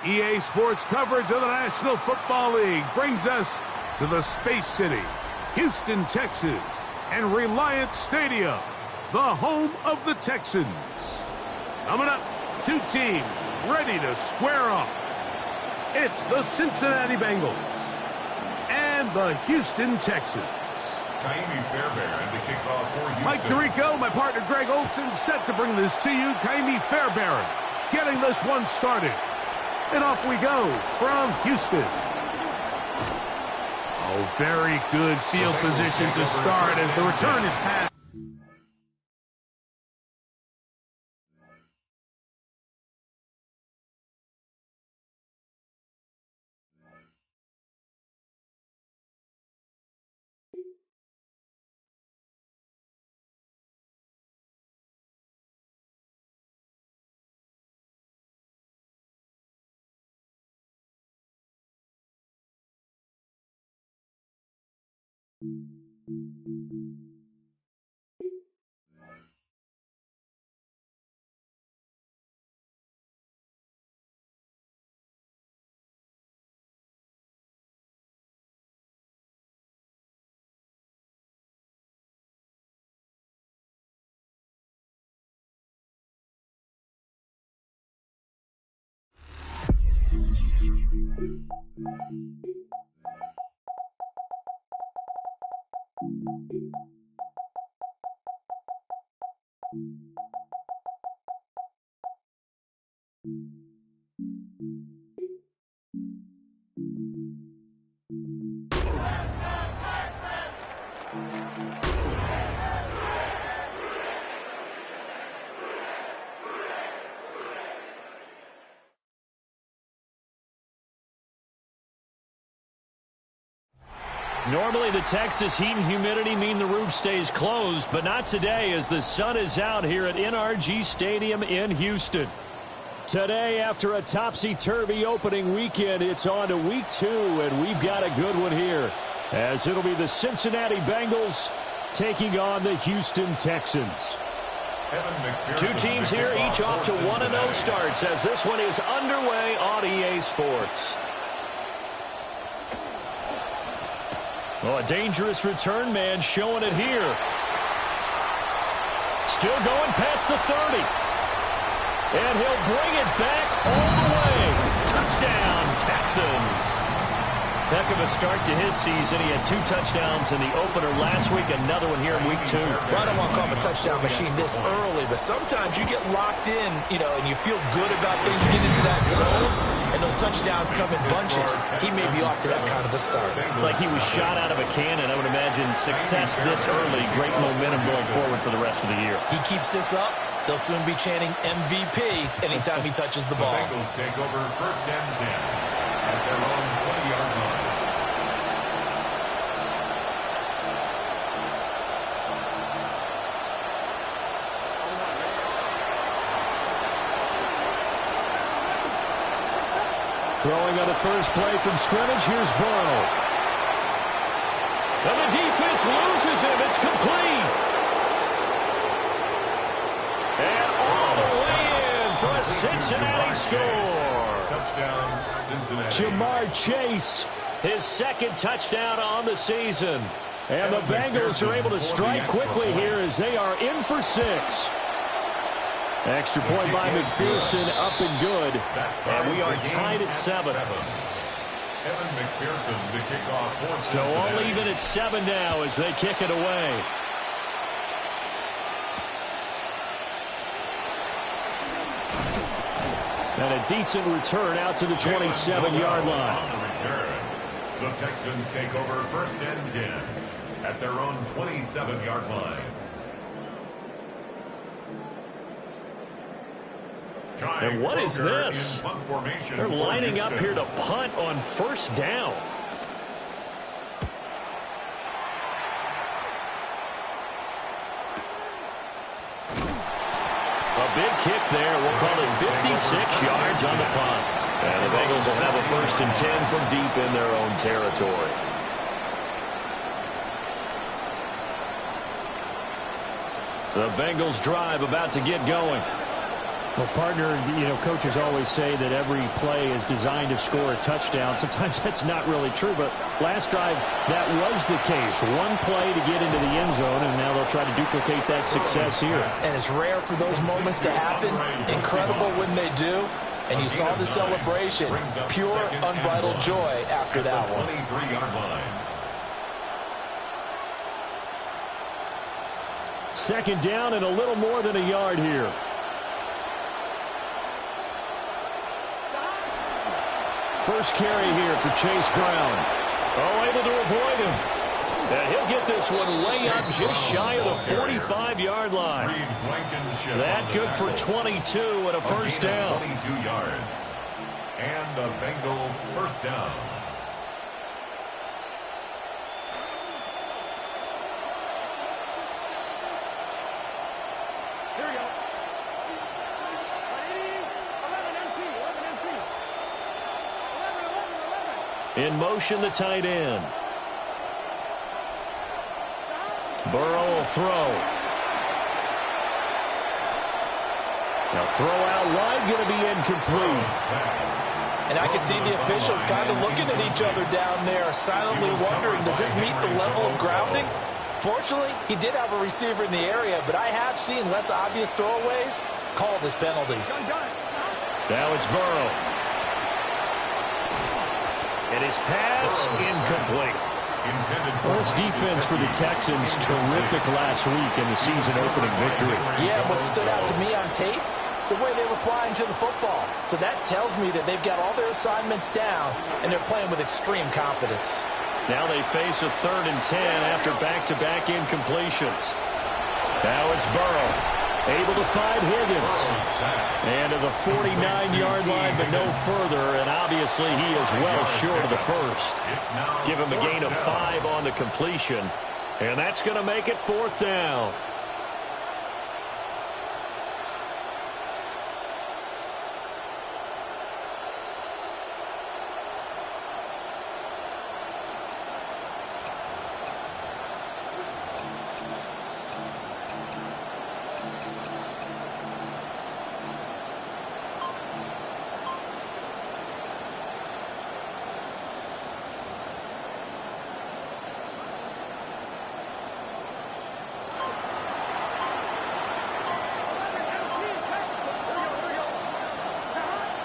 EA Sports coverage of the National Football League brings us to the Space City, Houston, Texas, and Reliant Stadium, the home of the Texans. Coming up, two teams ready to square off. It's the Cincinnati Bengals and the Houston Texans. Mike Tirico, my partner Greg Olson, set to bring this to you. Kaimi Fairbairn getting this one started. And off we go from Houston. Oh, very good field position to start as the return is passed. Normally, the Texas heat and humidity mean the roof stays closed, but not today as the sun is out here at NRG Stadium in Houston. Today, after a topsy-turvy opening weekend, it's on to week 2, and we've got a good one here, as it'll be the Cincinnati Bengals taking on the Houston Texans. Two teams here, each off to 1-0 starts, as this one is underway on EA Sports. Oh, a dangerous return man showing it here. Still going past the 30. And he'll bring it back all the way. Touchdown, Texans. Heck of a start to his season. He had 2 touchdowns in the opener last week, another one here in week 2. Well, I don't want to call him a touchdown machine this early, but sometimes you get locked in, and you feel good about things. You get into that zone, and those touchdowns come in bunches. He may be off to that kind of a start. It's like he was shot out of a cannon. I would imagine success this early, great momentum going forward for the rest of the year. He keeps this up, they'll soon be chanting MVP anytime he touches the ball. The Bengals take over 1st and 10 at their own 20-yard line. Throwing on the first play from scrimmage, here's Burrow. And the defense loses him. It's complete. And all the way in for a Cincinnati score. Touchdown, Cincinnati. Jamar Chase, his 2nd touchdown on the season. And the Bengals are able to strike quickly here as they are in for 6. Extra point by McPherson, up and good. And we are tied at 7. Evan McPherson to kick off for So all even at 7 now as they kick it away. And a decent return out to the 27-yard line. On the return, the Texans take over 1st and 10 at their own 27-yard line. And what is this? They're lining up here to punt on 1st down. A big kick there. We'll call it 56 yards on the punt. And the Bengals will have a 1st and 10 from deep in their own territory. The Bengals drive about to get going. Well, partner, coaches always say that every play is designed to score a touchdown. Sometimes that's not really true, but last drive, that was the case. One play to get into the end zone, and now they'll try to duplicate that success here. And it's rare for those moments to happen. Incredible when they do. And you saw the celebration. Pure, unbridled joy after that one. 23-yard line. 2nd down and a little more than a yard here. First carry here for Chase Brown. Oh, able to avoid him. And he'll get this one way up just shy of the 45-yard line. That good for 22 and a 1st down. 22 yards. And the Bengal 1st down. Here we go. In motion, the tight end. Burrow will throw. Now throw out wide, going to be incomplete. And I can see the officials kind of looking at each other down there, silently wondering, does this meet the level of grounding? Fortunately, he did have a receiver in the area, but I have seen less obvious throwaways call this penalties. Now it's Burrow. And his pass incomplete. Well, this defense for the Texans, terrific last week in the season-opening victory. Yeah, what stood out to me on tape, the way they were flying to the football. So that tells me that they've got all their assignments down, and they're playing with extreme confidence. Now they face a 3rd and 10 after back-to-back incompletions. Now it's Burrow, able to find Higgins. And to the 49-yard line, but no further, and obviously he is well short of the 1st. Give him a gain of 5 on the completion, and that's going to make it 4th down.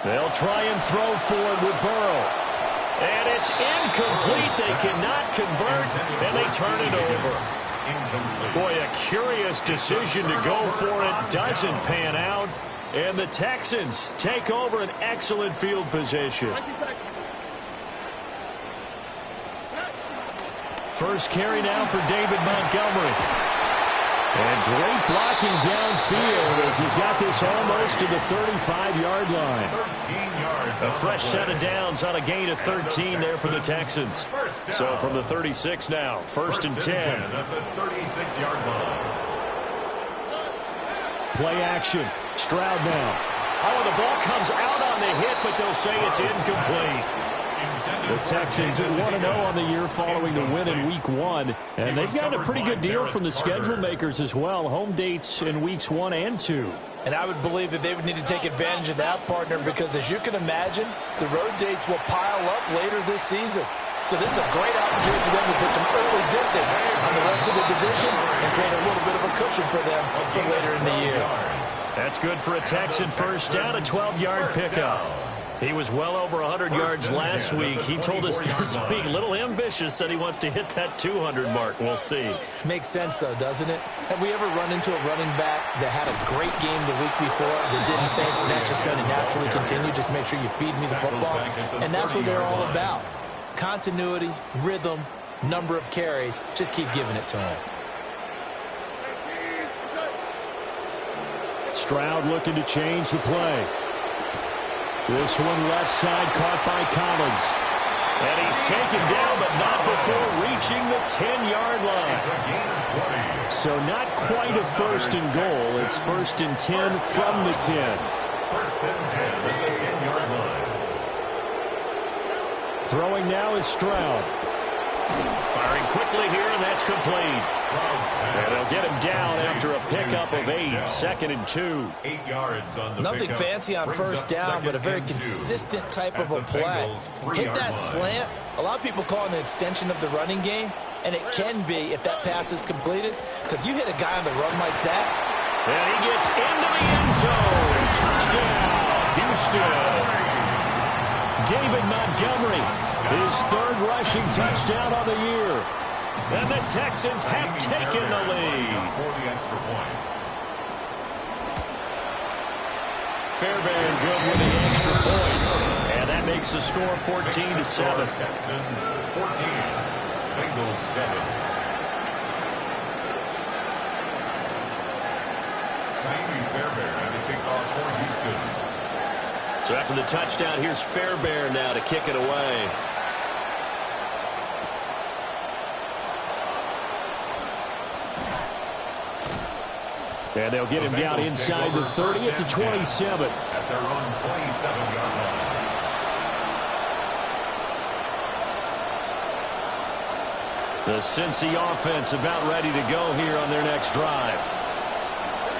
They'll try and throw forward with Burrow. And it's incomplete. They cannot convert, and they turn it over. Boy, a curious decision to go for it. Doesn't pan out. And the Texans take over an excellent field position. First carry now for David Montgomery. And great blocking downfield as he's got this almost to the 35-yard line. 13 yards. A fresh set of downs on a gain of 13 there for the Texans. So from the 36 now, 1st and 10. At the 36-yard line. Play action. Stroud now. Oh, the ball comes out on the hit, but they'll say it's incomplete. The Texans 1-0 on the year following the win in Week 1. And they've gotten a pretty good deal from the schedule makers as well. Home dates in Weeks 1 and 2. And I would believe that they would need to take advantage of that, partner, because as you can imagine, the road dates will pile up later this season. So this is a great opportunity for them to put some early distance on the rest of the division and create a little bit of a cushion for them for later in the year. That's good for a Texan 1st down, a 12-yard pickup. He was well over 100 yards last week. He told us this week, a little ambitious, said he wants to hit that 200 mark. We'll see. Makes sense, though, doesn't it? Have we ever run into a running back that had a great game the week before that didn't think that's just going to naturally continue? Just make sure you feed me the football. And that's what they're all about. Continuity, rhythm, number of carries. Just keep giving it to him. Stroud looking to change the play. This one left side caught by Collins. And he's taken down, but not before reaching the 10-yard line. So not quite a first and goal. It's first and 10 from the 10. First and 10 at the 10-yard line. Throwing now is Stroud. Firing quickly here, and that's complete. And they'll get him down after a pickup of 8. 2nd and 2. 8 yards on the Nothing pickup. fancy on first down, but a very consistent type of a play. Hit that slant. A lot of people call it an extension of the running game, and it can be if that pass is completed, because you hit a guy on the run like that. And he gets into the end zone. Touchdown, Houston. David Montgomery, his 3rd rushing touchdown of the year. And the Texans have taken the lead. For the extra point. Fairbairn good with the extra point. And that makes the score 14-7. Texans 14, Bengals 7. Maybe Fairbairn at the kickoff for Houston. So after the touchdown, here's Fairbairn now to kick it away. And they'll get him down inside the 30 at the 27. At their own 27-yard line. The Cincy offense about ready to go here on their next drive.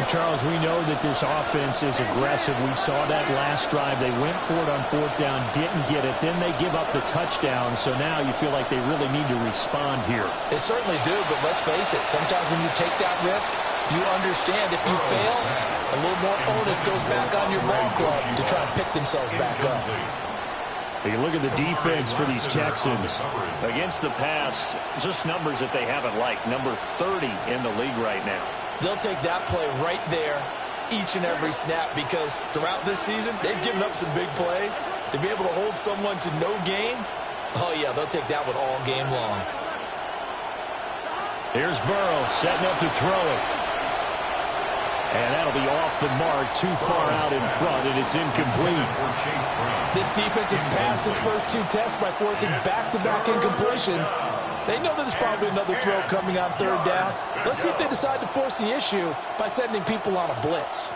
Charles, we know that this offense is aggressive. We saw that last drive. They went for it on 4th down, didn't get it. Then they give up the touchdown. So now you feel like they really need to respond here. They certainly do, but let's face it. Sometimes when you take that risk, you understand if you fail, a little more onus goes back on your ball club to try to pick themselves back up. Take a look at the defense for these Texans. Against the pass, just numbers that they haven't liked. Number 30 in the league right now. They'll take that play right there each and every snap because throughout this season, they've given up some big plays. To be able to hold someone to no gain, oh, yeah, they'll take that one all game long. Here's Burrow setting up to throw it. And that'll be off the mark, too far out in front, and it's incomplete. This defense has passed its first 2 tests by forcing back-to-back incompletions. They know there's probably another throw coming on 3rd down. Let's see if they decide to force the issue by sending people on a blitz.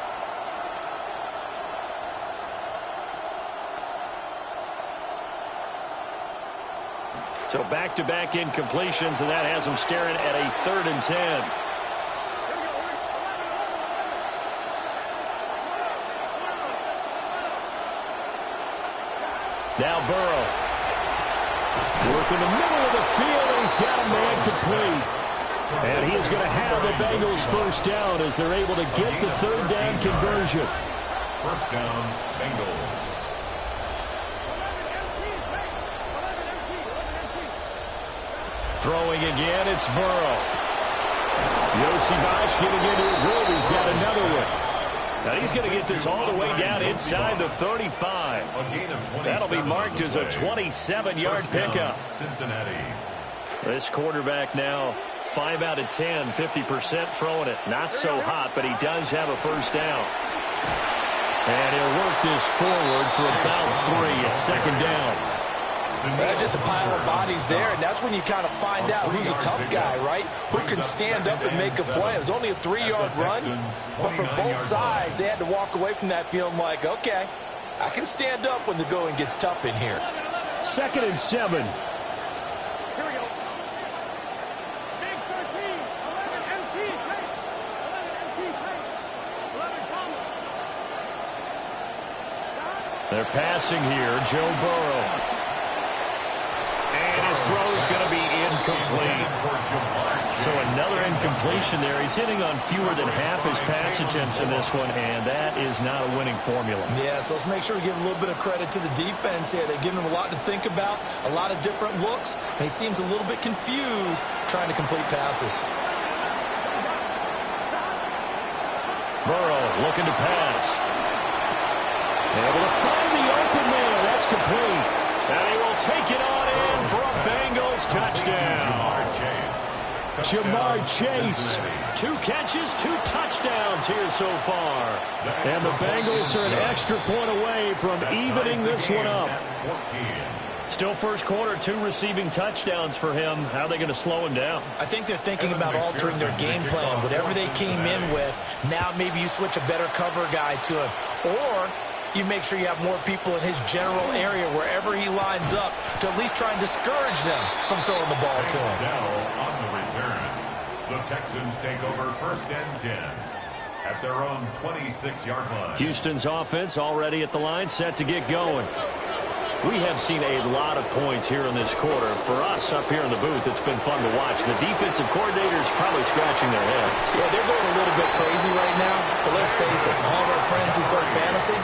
So back-to-back incompletions, and that has them staring at a 3rd and 10. Now Burrow. Work in the middle of the field, and he's got a man complete. And he is going to have the Bengals first down as they're able to get the 3rd down conversion. First down, Bengals. Throwing again, it's Burrow. Yossi Bosch getting into a groove. He's got another one. Now he's going to get this all the way down inside the 35. That'll be marked as a 27-yard pickup. Cincinnati. This quarterback now 5 out of 10, 50% throwing it. Not so hot, but he does have a first down. And he'll work this forward for about 3 at 2nd down. That's just a pile of bodies there, and that's when you kind of find out who's a tough guy, right? Who can stand up and make a play. It was only a 3-yard run, but for both sides, they had to walk away from that feeling like, okay, I can stand up when the going gets tough in here. 2nd and 7. They're passing here, Joe Burrow. And his throw is going to be incomplete. So another incompletion there. He's hitting on fewer than half his pass attempts in this one, and that is not a winning formula. Yeah, so let's make sure we give a little bit of credit to the defense here. They're giving him a lot to think about, a lot of different looks, and he seems a little bit confused trying to complete passes. Burrow looking to pass. Able to find the open man. That's complete. And he will take it on in for a Bengals touchdown. Jamar Chase. 2 catches, 2 touchdowns here so far. And the Bengals are an extra point away from evening this one up. Still first quarter, 2 receiving touchdowns for him. How are they going to slow him down? I think they're thinking about altering their game plan. Whatever they came in with, now maybe you switch a better cover guy to him. Or you make sure you have more people in his general area wherever he lines up to at least try and discourage them from throwing the ball to him. Now on the return, the Texans take over 1st and 10 at their own 26-yard line. Houston's offense already at the line, set to get going. We have seen a lot of points here in this quarter. For us up here in the booth, it's been fun to watch. The defensive coordinators probably scratching their heads. Yeah, they're going a little bit crazy right now. But let's face it, all of our friends who play fantasy,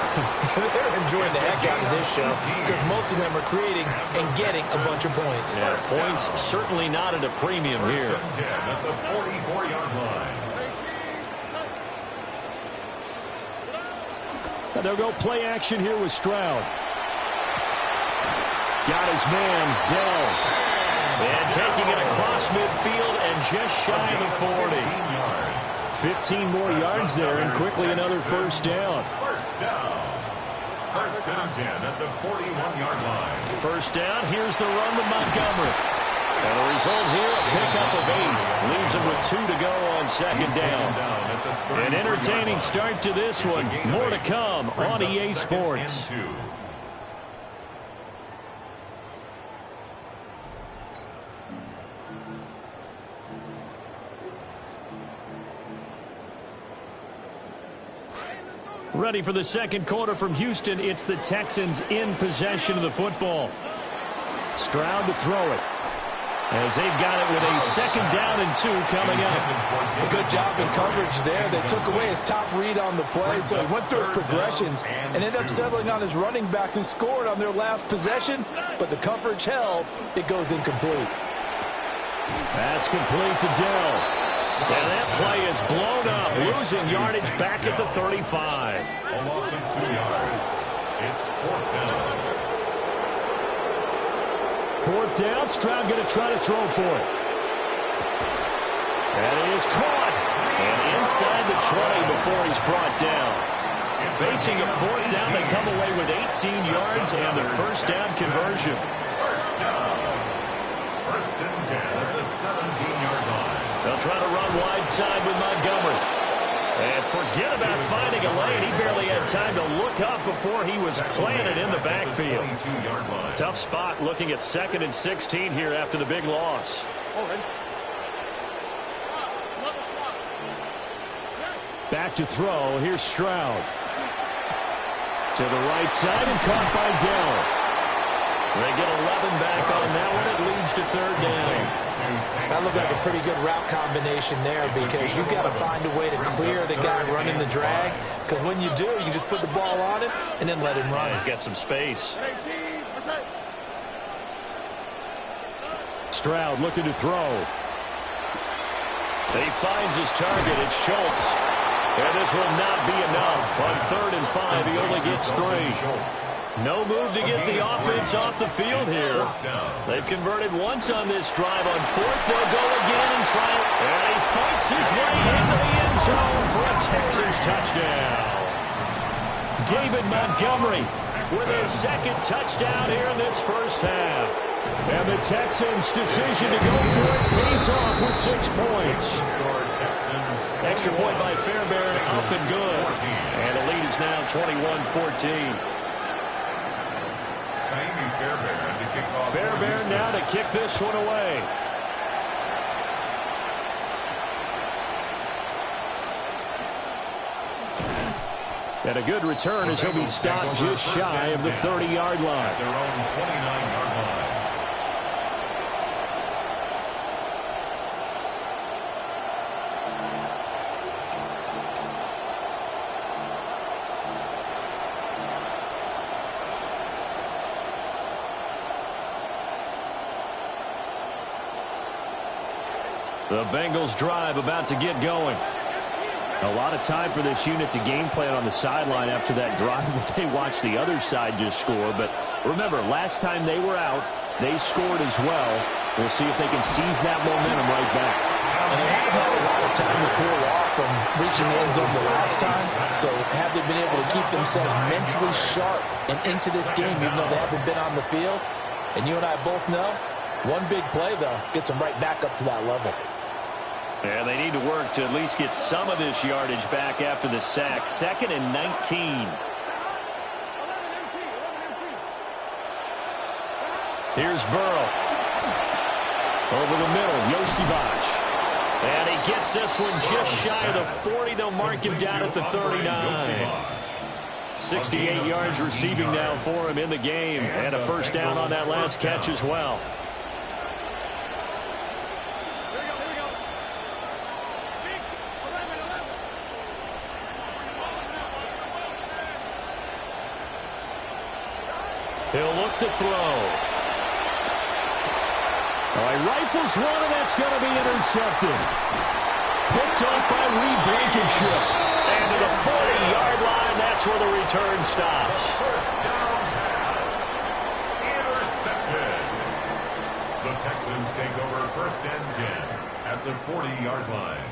they're enjoying the heck out of this show because most of them are creating and getting a bunch of points. Yeah, points certainly not at a premium here. 1st and 10 at the 44-yard line. And they'll go play action here with Stroud. Got his man, Dell. And taking it across midfield and just shy of the 40. 15 more yards there and quickly another first down. First down. 1st and 10 at the 41-yard line. First down, here's the run to Montgomery. And the result here, a pickup of 8. Leaves him with 2 to go on 2nd down. An entertaining start to this one. More to come on EA Sports. Ready for the second quarter from Houston. It's the Texans in possession of the football. Stroud to throw it. As they've got it with a 2nd down and 2 coming up. A good job in coverage there. They took away his top read on the play, so he went through his progressions and ended up settling on his running back who scored on their last possession, but the coverage held. It goes incomplete. That's complete to Dell. And that play is blown up, losing yardage back at the 35. A loss of 2 yards. It's 4th down. 4th down, Stroud going to try to throw for it. And it is caught. And inside the 20 before he's brought down. Facing a 4th down, they come away with 18 yards and the first down conversion. First down. 1st and 10 at the 17-yard line. They'll try to run wide side with Montgomery. And forget about finding a lane. He barely had time to look up before he was planted in the backfield. Tough spot looking at 2nd and 16 here after the big loss. Back to throw. Here's Stroud. To the right side and caught by Dell. They get 11 back on that one. It leads to 3rd down. That looked like a pretty good route combination there because you've got to find a way to clear the guy running the drag, because when you do, you just put the ball on him and then let him run. He's got some space. Stroud looking to throw. He finds his target. It's Schultz. And this will not be enough. On 3rd and 5, he only gets 3. No move to get the offense off the field here. They've converted once on this drive. On 4th, they'll go again and try it. And he fights his way into the end zone for a Texans touchdown. David Montgomery with his 2nd touchdown here in this first half. And the Texans' decision to go for it pays off with 6 points. Extra point by Fairbairn, up and good. And the lead is now 21-14. Fairbairn now to kick this one away. And a good return as he'll be stopped just shy of the 30-yard line. Their own 29-yard line. The Bengals drive about to get going. A lot of time for this unit to game plan on the sideline after that drive that they watched the other side just score. But remember, last time they were out, they scored as well. We'll see if they can seize that momentum right back. And they have had a lot of time to cool off from reaching the end zone the last time. So have they been able to keep themselves mentally sharp and into this game, even though they haven't been on the field? And you and I both know, one big play, though, gets them right back up to that level. Yeah, they need to work to at least get some of this yardage back after the sack. 2nd and 19. Here's Burrow. Over the middle, Yosivach. And he gets this one just shy of the 40. They'll mark him down at the 39. 68 yards receiving now for him in the game. And a first down on that last catch as well. He'll look to throw. All right, rifles one, and that's going to be intercepted. Picked up by Reed Blankenship. And to the 40-yard line, that's where the return stops. First down pass. Intercepted. The Texans take over 1st and 10 at the 40-yard line.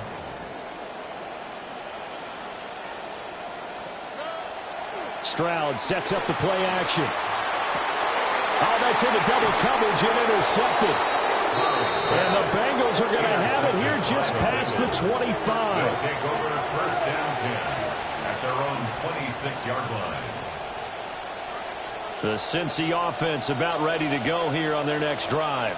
Stroud sets up the play action. Oh, that's into double coverage and intercepted. And the Bengals are going to have it here just past the 25. They'll take over 1st and 10 at their own 26-yard line. The Cincy offense about ready to go here on their next drive.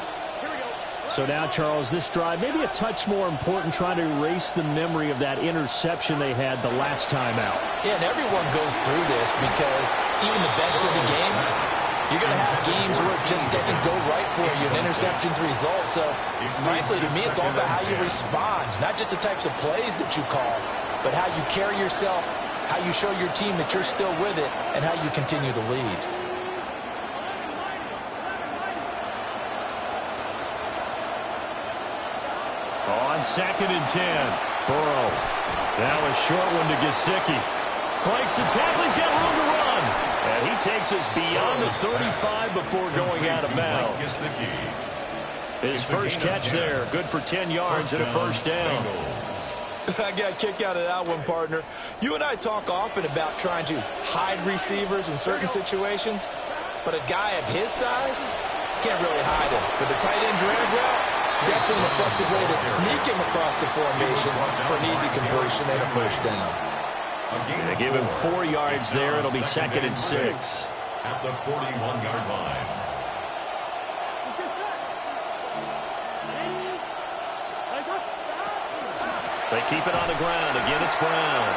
So now, Charles, this drive maybe a touch more important, trying to erase the memory of that interception they had the last time out. Yeah, and everyone goes through this because even the best of the game, you're going to have games where it just doesn't go right for you, and interceptions result. So, frankly, to me, it's all about how you respond, not just the types of plays that you call, but how you carry yourself, how you show your team that you're still with it, and how you continue to lead. On 2nd and 10, Burrow. Now a short one to Gesicki. Breaks the tackle. He's got room to run. And he takes us beyond the 35 before going out of bounds. His first catch there, good for 10 yards and a first down. I got a kick out of that one, partner. You and I talk often about trying to hide receivers in certain situations, but a guy of his size can't really hide him. But the tight end drag route, definitely an effective way to sneak him across the formation for an easy completion and a first down. They give him 4 yards there. It'll be 2nd and 6. At the 41-yard line. They keep it on the ground. Again, it's Brown.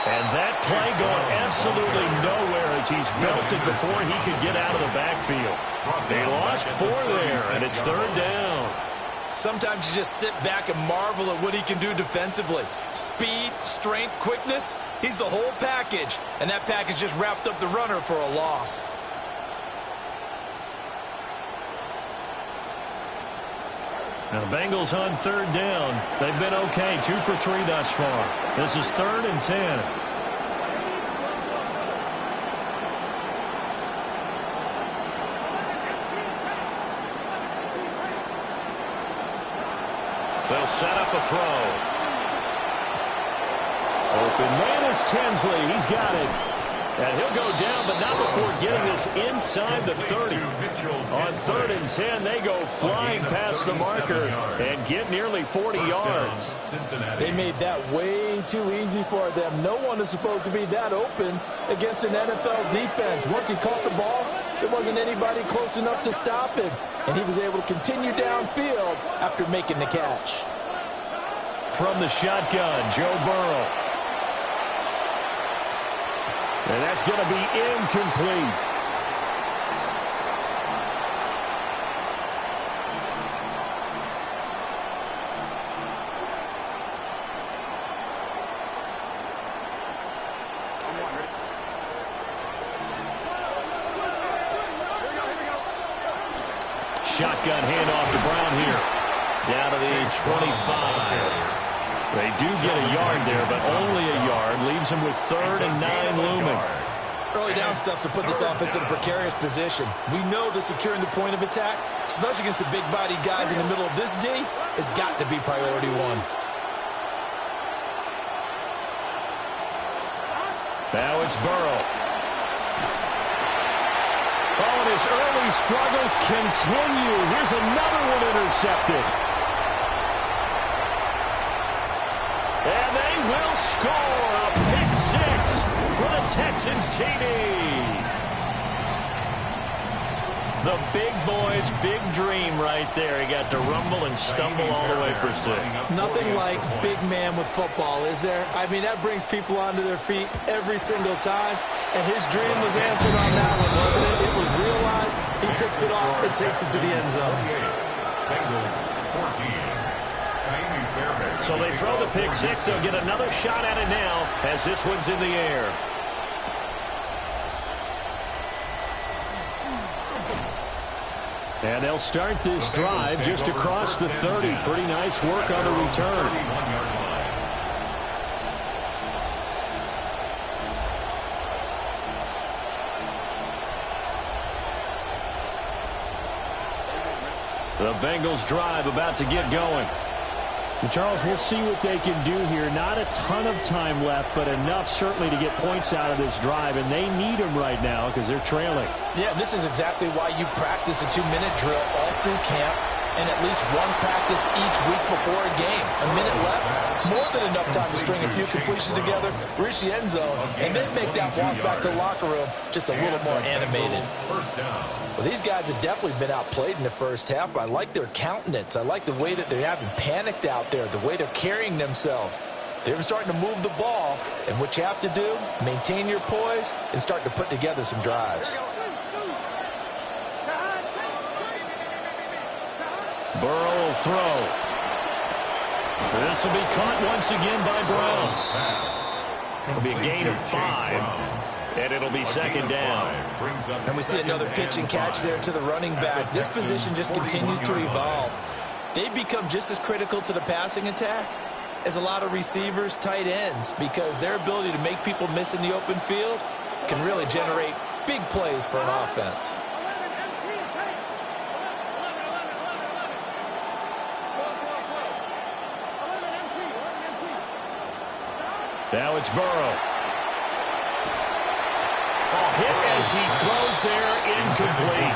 And that play going absolutely nowhere as he's belted before he could get out of the backfield. They lost 4 there, and it's 3rd down. Sometimes you just sit back and marvel at what he can do defensively. Speed, strength, quickness, he's the whole package. And that package just wrapped up the runner for a loss. Now the Bengals on 3rd down. They've been okay, 2 for 3 thus far. This is 3rd and 10. They'll set up a throw. Open man is Tinsley. He's got it. And he'll go down, but not before getting this inside the 30. On 3rd and 10, they go flying past the marker and get nearly 40 yards. They made that way too easy for them. No one is supposed to be that open against an NFL defense. Once he caught the ball, there wasn't anybody close enough to stop him. And he was able to continue downfield after making the catch. From the shotgun, Joe Burrow. And that's going to be incomplete. Shotgun handoff to Brown here. Down to the 25. They do get a yard there, but only a yard. Leaves them with 3rd and 9 looming. Early down stuff to put this offense in a precarious position. We know that securing the point of attack, especially against the big-bodied guys in the middle of this D, has got to be priority one. Now it's Burrow. Oh, and his early struggles continue. Here's another one intercepted. And they will score a pick 6 for the Texans TD. The big boy's big dream right there. He got to rumble and stumble all the way for 6. Nothing like big man with football, is there? I mean, that brings people onto their feet every single time. And his dream was answered on that one, wasn't it? It was realized. He picks it off and takes it to the end zone. Bengals 14. So they throw the pick 6. They'll get another shot at it now as this one's in the air. And they'll start this drive just across the 30. Pretty nice work on the return. The Bengals drive about to get going. And Charles, we'll see what they can do here. Not a ton of time left, but enough certainly to get points out of this drive, and they need them right now because they're trailing. Yeah, this is exactly why you practice a 2-minute drill all through camp and at least one practice each week before a game. A minute left, more than enough time to string a few completions together, reach the end zone, and then make that walk back to the locker room just a little more animated. Well, these guys have definitely been outplayed in the first half, but I like their countenance. I like the way that they haven't panicked out there, the way they're carrying themselves. They're starting to move the ball, and what you have to do, maintain your poise and start to put together some drives. Burrow will throw. This will be caught once again by Brown. It'll be a gain of 5, and it'll be 2nd down. And we see another pitch and catch there to the running back. This position just continues to evolve. They become just as critical to the passing attack as a lot of receivers, tight ends, because their ability to make people miss in the open field can really generate big plays for an offense. Now it's Burrow. Hit as he throws there, incomplete.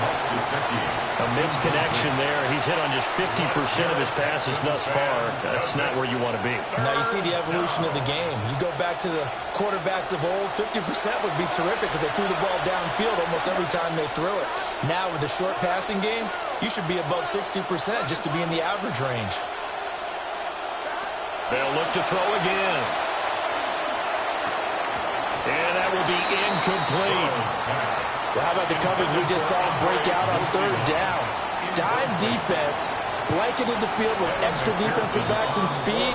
A misconnection there. He's hit on just 50% of his passes thus far. That's not where you want to be. Now you see the evolution of the game. You go back to the quarterbacks of old, 50% would be terrific because they threw the ball downfield almost every time they threw it. Now with the short passing game, you should be above 60% just to be in the average range. They'll look to throw again. And that will be incomplete. Well, how about the coverage we just saw break out on 3rd down? Dime defense, blanketed the field with extra defensive backs and speed,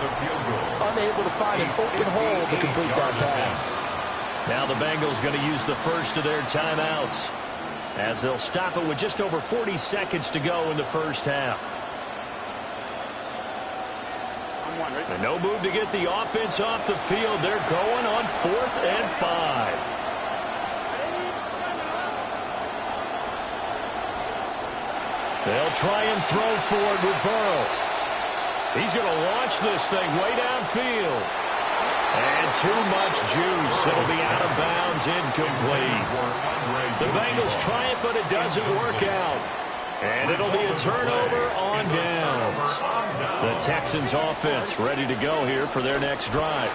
unable to find an open hole to complete that pass. Now the Bengals going to use the first of their timeouts as they'll stop it with just over 40 seconds to go in the first half. And no move to get the offense off the field. They're going on 4th and 5. They'll try and throw forward with Burrow. He's going to launch this thing way downfield. And too much juice. It'll be out of bounds, incomplete. The Bengals try it, but it doesn't work out. And it'll be a turnover on downs. The Texans offense ready to go here for their next drive.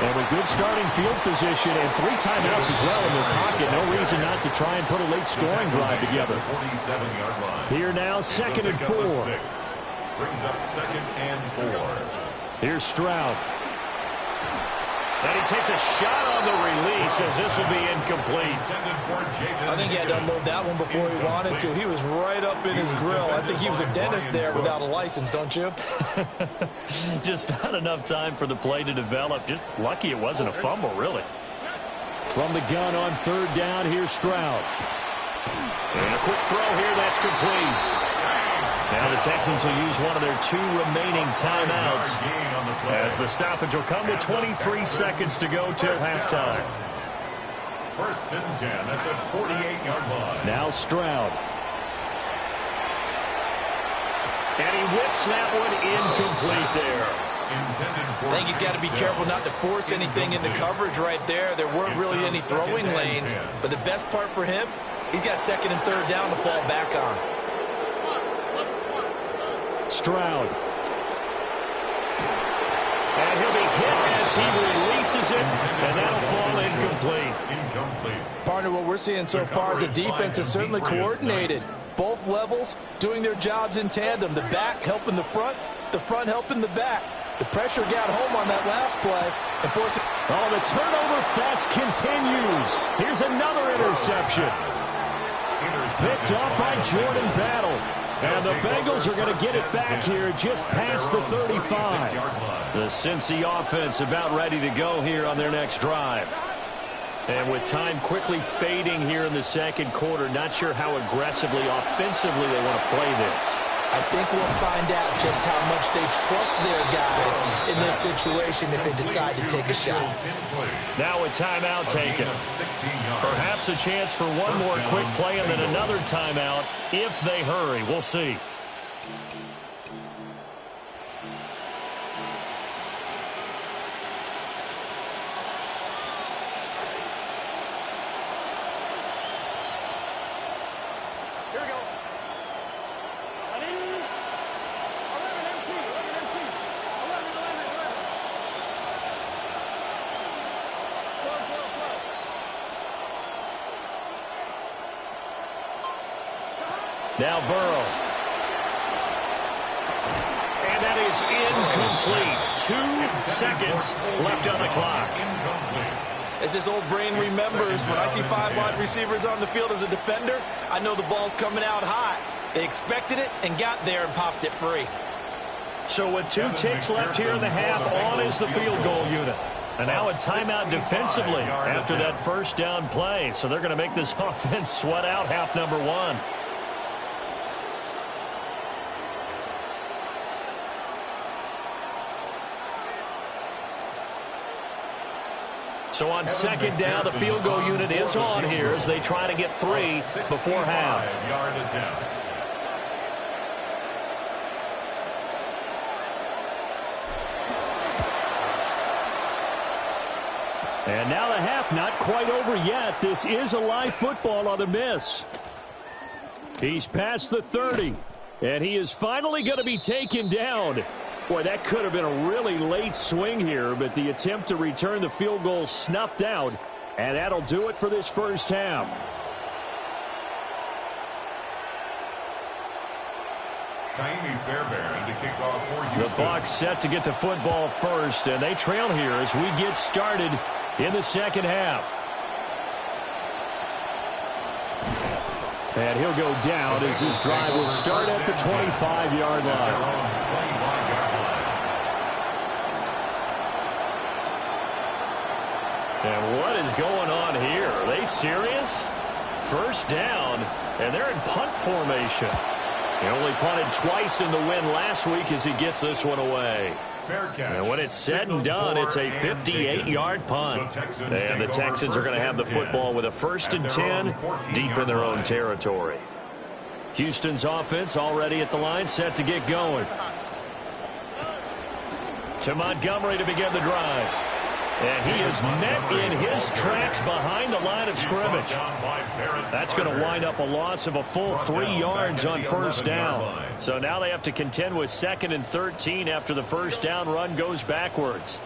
And with good starting field position and 3 timeouts as well in their pocket, no reason not to try and put a late scoring drive together. Here now, 2nd and 4. Brings up 2nd and 4. Here's Stroud. And he takes a shot on the release as this will be incomplete. I think he had to unload that one before he wanted to. He was right up in his grill. I think he was a dentist there without a license, don't you? Just not enough time for the play to develop. Just lucky it wasn't a fumble, really. From the gun on 3rd down, here's Stroud. And a quick throw here, that's complete. Now the Texans will use one of their 2 remaining timeouts as the stoppage will come with 23 seconds to go till halftime. 1st and 10 at the 48-yard line. Now Stroud. And he whips that one incomplete there. I think he's got to be careful not to force anything into coverage right there. There weren't really any throwing lanes, but the best part for him, he's got 2nd and 3rd down to fall back on. Stroud. And he'll be hit as he releases it, and that'll fall incomplete. Partner, what we're seeing so far is the defense is certainly coordinated. Both levels doing their jobs in tandem. The back helping the front helping the back. The pressure got home on that last play. And forcing. Oh, the turnover fest continues. Here's another interception. Picked off by Jordan Battle. And the Bengals are going to get it back here just past the 35. The Cincy offense about ready to go here on their next drive. And with time quickly fading here in the 2nd quarter, not sure how aggressively, offensively they want to play this. I think we'll find out just how much they trust their guys in this situation if they decide to take a shot. Now a timeout taken. Perhaps a chance for one more quick play and then another timeout if they hurry. We'll see. Now Burrow. And that is incomplete. 2 seconds left on the clock. As this old brain remembers, when I see 5 wide receivers on the field as a defender, I know the ball's coming out high. They expected it and got there and popped it free. So with 2 ticks left here in the half, on is the field goal unit. And now a timeout defensively after that first down play. So they're going to make this offense sweat out half number 1. So on 2nd down, the field goal unit is on here as they try to get 3 before half. And now the half not quite over yet. This is a live football on the miss. He's past the 30, and he is finally going to be taken down. Boy, that could have been a really late swing here, but the attempt to return the field goal snuffed out, and that'll do it for this first half. The Bucs set to get the football first, and they trail here as we get started in the 2nd half. And he'll go down as this drive will start at the 25-yard line. And what is going on here? Are they serious? First down, and they're in punt formation. He only punted twice in the win last week as he gets this one away. And when it's said and done, it's a 58-yard punt. And the Texans are going to have the football with a 1st and 10 deep in their own territory. Houston's offense already at the line, set to get going. To Montgomery to begin the drive. And he is met in his tracks behind the line of scrimmage. That's going to wind up a loss of a full 3 yards on first down. So now they have to contend with 2nd and 13 after the first down run goes backwards.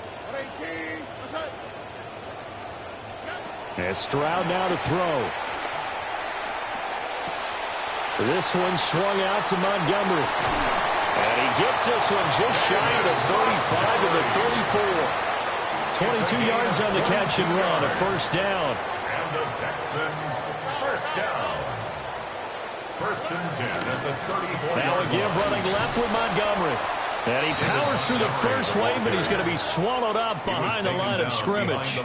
And Stroud now to throw. This one swung out to Montgomery. And he gets this one just shy of the 35 to the 34. 22 yards on the catch and run, a first down. And the Texans, first down. 1st and 10 at the 34. Now a give running left with Montgomery. And he powers through the first wave, but he's going to be swallowed up behind the line of scrimmage.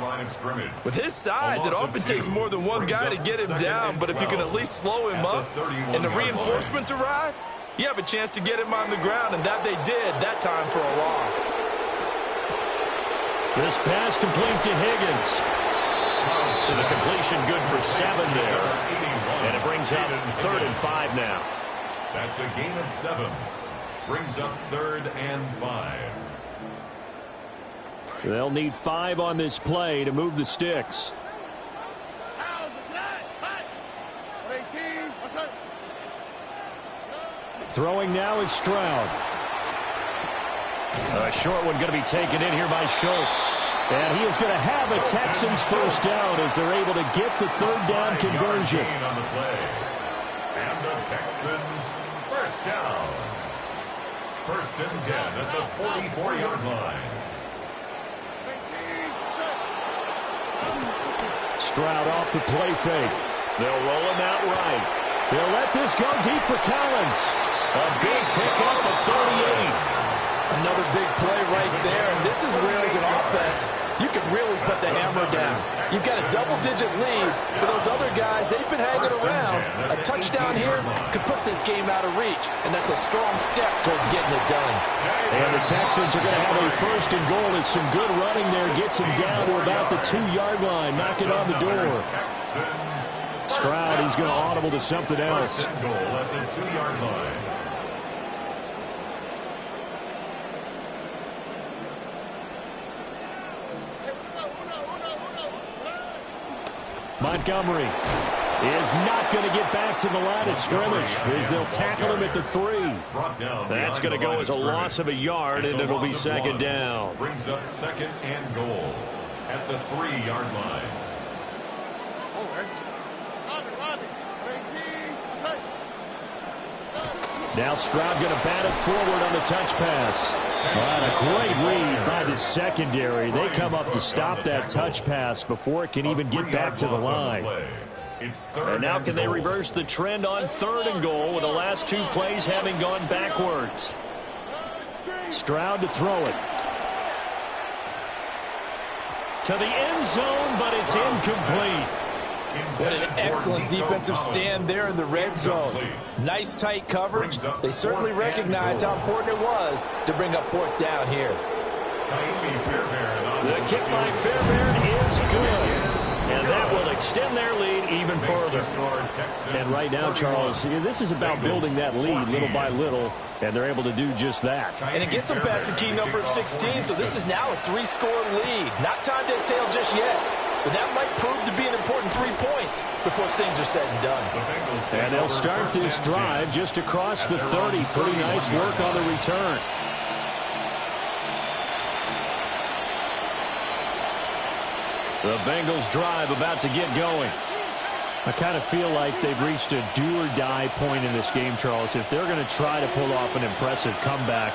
With his size, it often takes more than one guy to get him down, but if you can at least slow him up and the reinforcements arrive, you have a chance to get him on the ground, and that they did, that time for a loss. This pass complete to Higgins. So the completion good for 7 there. And it brings up 3rd and 5 now. That's a gain of 7. Brings up 3rd and 5. They'll need 5 on this play to move the sticks. Throwing now is Stroud. A short one going to be taken in here by Schultz. And he is going to have a Texans first down as they're able to get the 3rd down conversion. On the play. And the Texans first down. 1st and 10 at the 44-yard line. Stroud off the play fake. They'll roll him out right. They'll let this go deep for Collins. A big pickup of 38. Another big play right there, and this is where, as an offense, you can really put the hammer down. You've got a double-digit lead, but those other guys, they've been hanging around. A touchdown here could put this game out of reach, and that's a strong step towards getting it done. And the Texans are going to have a 1st and goal. It's some good running there. Gets him down to about the 2-yard line. Knocking on the door. Stroud, he's going to audible to something else. 1st and goal at the 2-yard line. Montgomery is not going to get back to the line of scrimmage as they'll tackle him at the 3. That's going to go as a loss of a yard, and it'll be 2nd down. Brings up 2nd and goal at the 3-yard line. Now Stroud going to bat it forward on the touch pass. But a great read by the secondary. They come up to stop that touch pass before it can even get back to the line. And now can they reverse the trend on 3rd and goal with the last 2 plays having gone backwards? Stroud to throw it. To the end zone, but it's incomplete. What an excellent defensive stand there in the red zone. Nice tight coverage. They certainly recognized how important it was to bring up 4th down here. The kick by Fairbairn is good. And that will extend their lead even further. And right now, Charles, this is about building that lead little by little, and they're able to do just that. And it gets them past the key number of 16, so this is now a 3-score lead. Not time to exhale just yet. But that might prove to be an important 3 points before things are said and done. And they'll start this drive just across the 30. Pretty nice work on the return. The Bengals drive about to get going. I kind of feel like they've reached a do-or-die point in this game, Charles. If they're going to try to pull off an impressive comeback,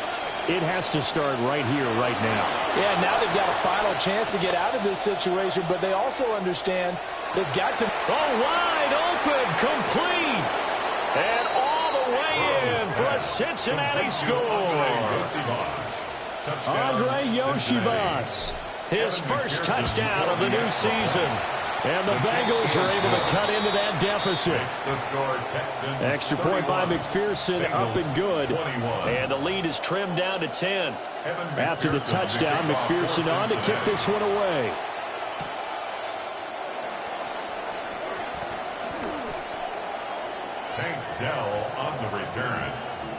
it has to start right here, right now. Yeah, now they've got a final chance to get out of this situation, but they also understand they've got to... Oh, wide open, complete, and all the way in for a Cincinnati score. Andre Yoshibas, his first touchdown of the new season. And the Bengals are able to cut into that deficit. Extra point by McPherson, up and good. And the lead is trimmed down to 10. After the touchdown, McPherson on to kick this one away. Tank Dell on the return.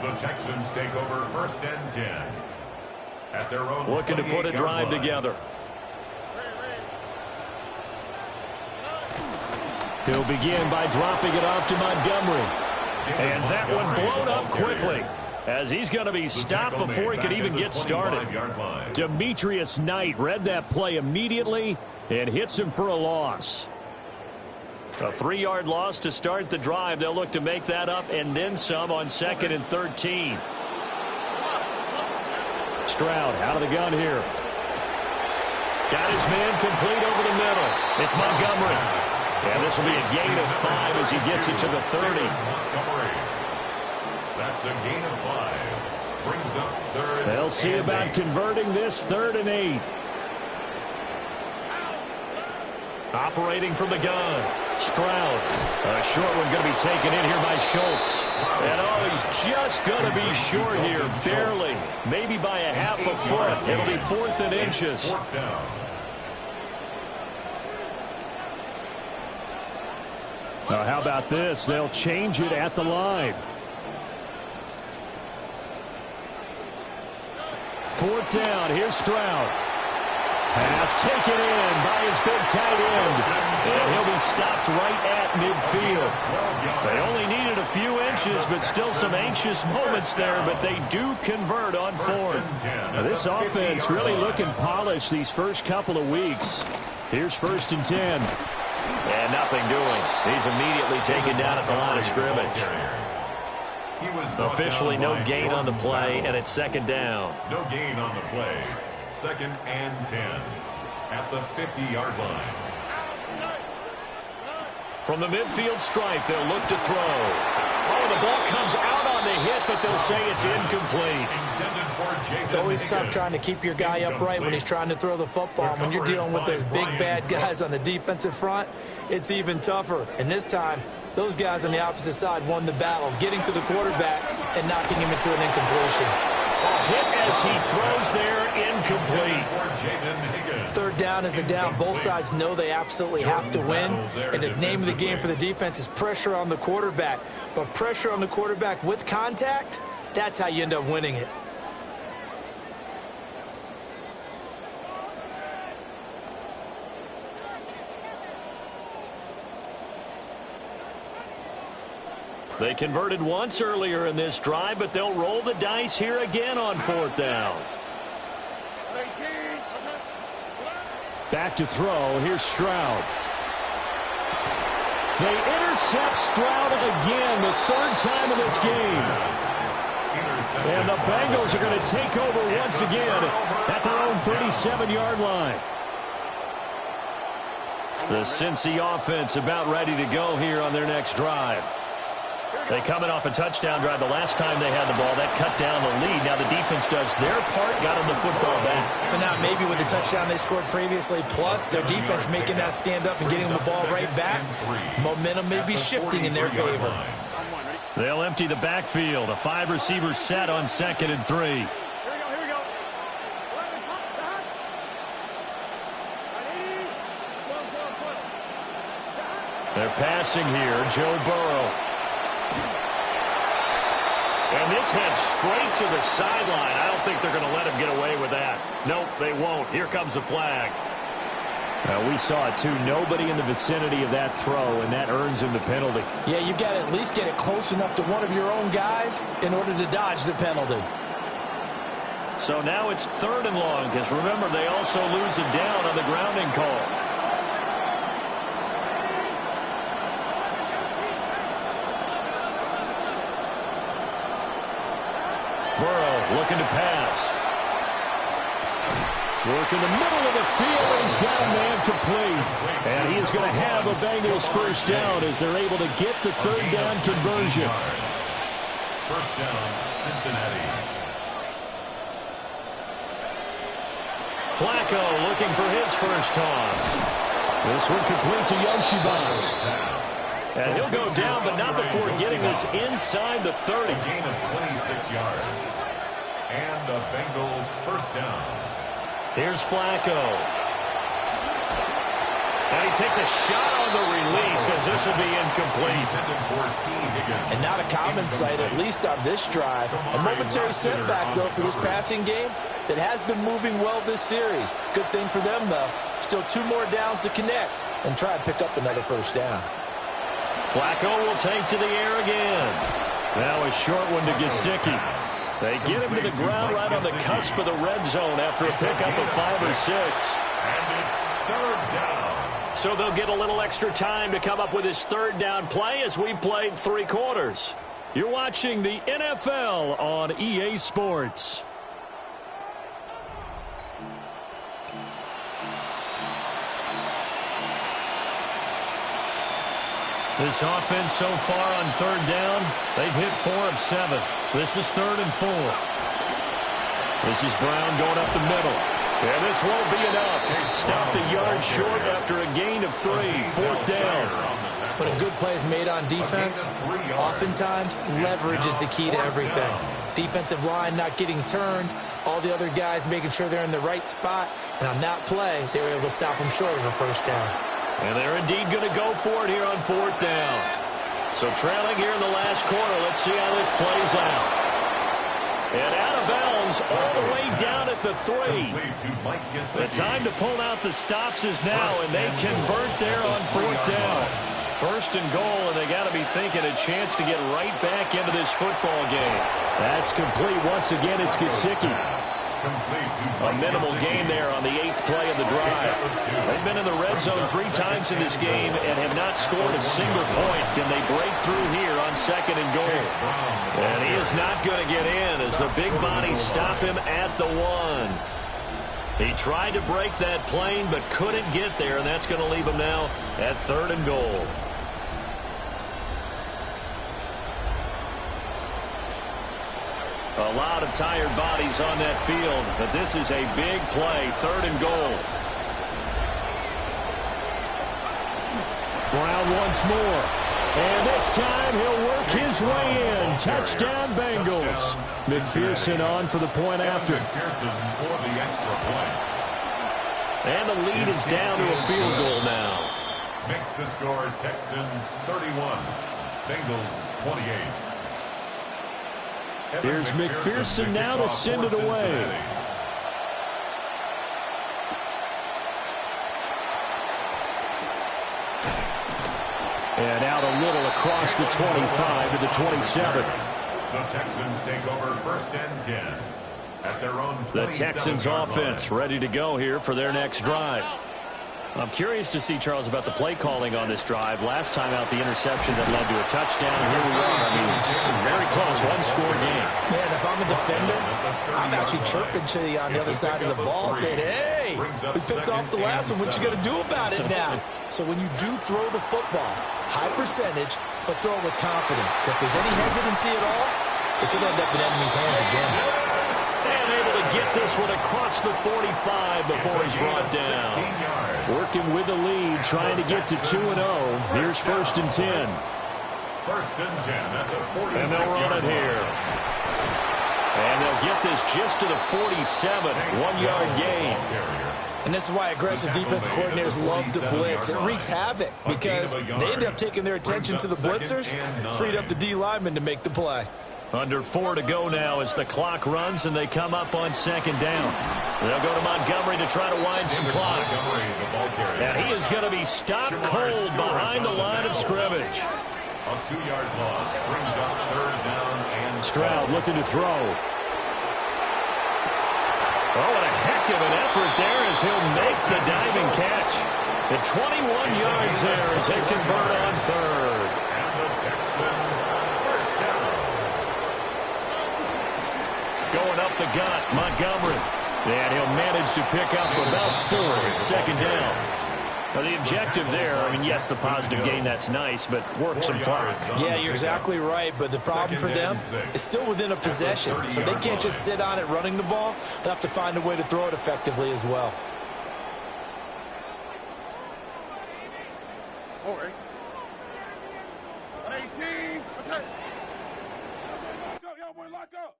The Texans take over 1st and 10. At their own looking to put a drive together. He'll begin by dropping it off to Montgomery. And that one blown up quickly as he's going to be stopped before he could even get started. Demetrius Knight read that play immediately and hits him for a loss. A 3-yard loss to start the drive. They'll look to make that up and then some on 2nd and 13. Stroud out of the gun here. Got his man complete over the middle. It's Montgomery. And this will be a gain of 5 as he gets it to the 30. That's a gain of 5. Brings up 3rd. They'll see about converting this 3rd and 8. Operating from the gun. Stroud. A short one going to be taken in here by Schultz. And oh, he's just going to be short here. Barely. Maybe by a half a foot. It'll be 4th and inches. Now, how about this? They'll change it at the line. 4th down. Here's Stroud. Pass taken in by his big tight end. And he'll be stopped right at midfield. They only needed a few inches, but still some anxious moments there, but they do convert on 4th. Now, this offense really looking polished these first couple of weeks. Here's 1st and 10. And nothing doing. He's immediately taken down at the line of scrimmage. Officially no gain on the play, and it's 2nd down. No gain on the play. 2nd and 10 at the 50-yard line. From the midfield stripe, they'll look to throw. Oh, the ball comes out on the hit, but they'll say it's incomplete. It's always tough trying to keep your guy upright when he's trying to throw the football. When you're dealing with those big, bad guys on the defensive front, it's even tougher. And this time, those guys on the opposite side won the battle, getting to the quarterback and knocking him into an incompletion. Hit as he throws there, incomplete. 3rd down is the down. Both sides know they absolutely have to win. And the name of the game for the defense is pressure on the quarterback. But pressure on the quarterback with contact, that's how you end up winning it. They converted once earlier in this drive, but they'll roll the dice here again on 4th down. Back to throw. Here's Stroud. They intercept Stroud again, the 3rd time in this game. And the Bengals are going to take over once again at their own 37-yard line. The Cincy offense about ready to go here on their next drive. They coming off a touchdown drive the last time they had the ball. That cut down the lead. Now the defense does their part, got them the football back. So now maybe with the touchdown they scored previously, plus their defense making that stand up and getting the ball right back, momentum may be shifting in their favor. They'll empty the backfield. A 5-receiver set on 2nd and 3. They're passing here. Joe Burrow. And this heads straight to the sideline. I don't think they're going to let him get away with that. Nope, they won't. Here comes the flag. We saw it, too. Nobody in the vicinity of that throw, and that earns him the penalty. Yeah, you've got to at least get it close enough to one of your own guys in order to dodge the penalty. So now it's 3rd and long, because remember, they also lose a down on the grounding call. Burrow looking to pass. Work in the middle of the field, and he's got a man complete. And he is going to have a Bengals 1st down as they're able to get the 3rd down conversion. 1st down, Cincinnati. Flacco looking for his first toss. This one complete to Yoshibas. And he'll go down, but not before getting this inside the 30. A gain of 26 yards. And a Bengal 1st down. Here's Flacco. And he takes a shot on the release as this will be incomplete. And not a common sight, at least on this drive. A momentary setback, though, for this passing game that has been moving well this series. Good thing for them, though. Still 2 more downs to connect and try and pick up another 1st down. Flacco will take to the air again. Now a short one to Gesicki. They get him to the ground right on the cusp of the red zone after a pickup of 5 or 6. And it's 3rd down. So they'll get a little extra time to come up with his 3rd down play as we've played 3 quarters. You're watching the NFL on EA Sports. This offense so far on 3rd down, they've hit 4 of 7. This is 3rd and 4. This is Brown going up the middle. And this won't be enough. Stopped a yard short after a gain of 3. 4th down. When a good play is made on defense, oftentimes leverage is the key to everything. Defensive line not getting turned, all the other guys making sure they're in the right spot, and on that play, they were able to stop them short of a 1st down. And they're indeed going to go for it here on 4th down. So trailing here in the last quarter, let's see how this plays out. And out of bounds all the way down at the 3. The time to pull out the stops is now, and they convert there on 4th down. 1st and goal, and they got to be thinking a chance to get right back into this football game. That's complete. Once again, it's Gesicki. A minimal gain there on the 8th play of the drive. They've been in the red zone 3 times in this game and have not scored a single point. Can they break through here on 2nd and goal? And he is not going to get in as the big bodies stop him at the 1. He tried to break that plane but couldn't get there, and that's going to leave him now at 3rd and goal. A lot of tired bodies on that field, but this is a big play. 3rd and goal. Brown once more. And this time he'll work his way in. Touchdown Bengals. McPherson on for the point after. And the lead is down to a field goal now. Makes the score Texans 31, Bengals 28. Here's McPherson now to send it away. And out a little across the 25 to the 27. The Texans take over 1st and 10 at their own 27-yard line. The Texans offense ready to go here for their next drive. I'm curious to see, Charles, about the play calling on this drive. Last time out, the interception that led to a touchdown. Here we are. I mean, it's very close, one-score game. Man, if I'm a defender, I'm actually chirping to you on the other side of the ball, saying, hey, we picked off the last one. What you going to do about it now? So when you do throw the football, high percentage, but throw it with confidence. If there's any hesitancy at all, it could end up in enemy's hands again. And able to get this one across the 45 before he's brought down. Working with the lead, trying to get to 2-0. Here's 1st and 10. 1st and 10 at the 46. And they'll run it here. And they'll get this just to the 47. 1-yard gain. And this is why aggressive defensive coordinators love to blitz. It wreaks havoc because they end up taking their attention to the blitzers, freed up the D lineman to make the play. Under 4 to go now as the clock runs and they come up on 2nd down. They'll go to Montgomery to try to wind some clock. And he is going to be stopped cold behind the line of scrimmage. A 2-yard loss brings up 3rd down and Stroud looking to throw. Oh, what a heck of an effort there as he'll make the diving catch. At 21 yards there as they convert on 3rd. And the Texans 1st down. Going up the gut, Montgomery. And he'll manage to pick up about 4 at 2nd down. Well, the objective there, I mean, yes, the positive gain, that's nice, but work some clock. Yeah, you're exactly right, but the problem for them is still within a possession, so they can't just sit on it running the ball. They'll have to find a way to throw it effectively as well. All right. 18. Let's hit. Go, y'all boy, lock up.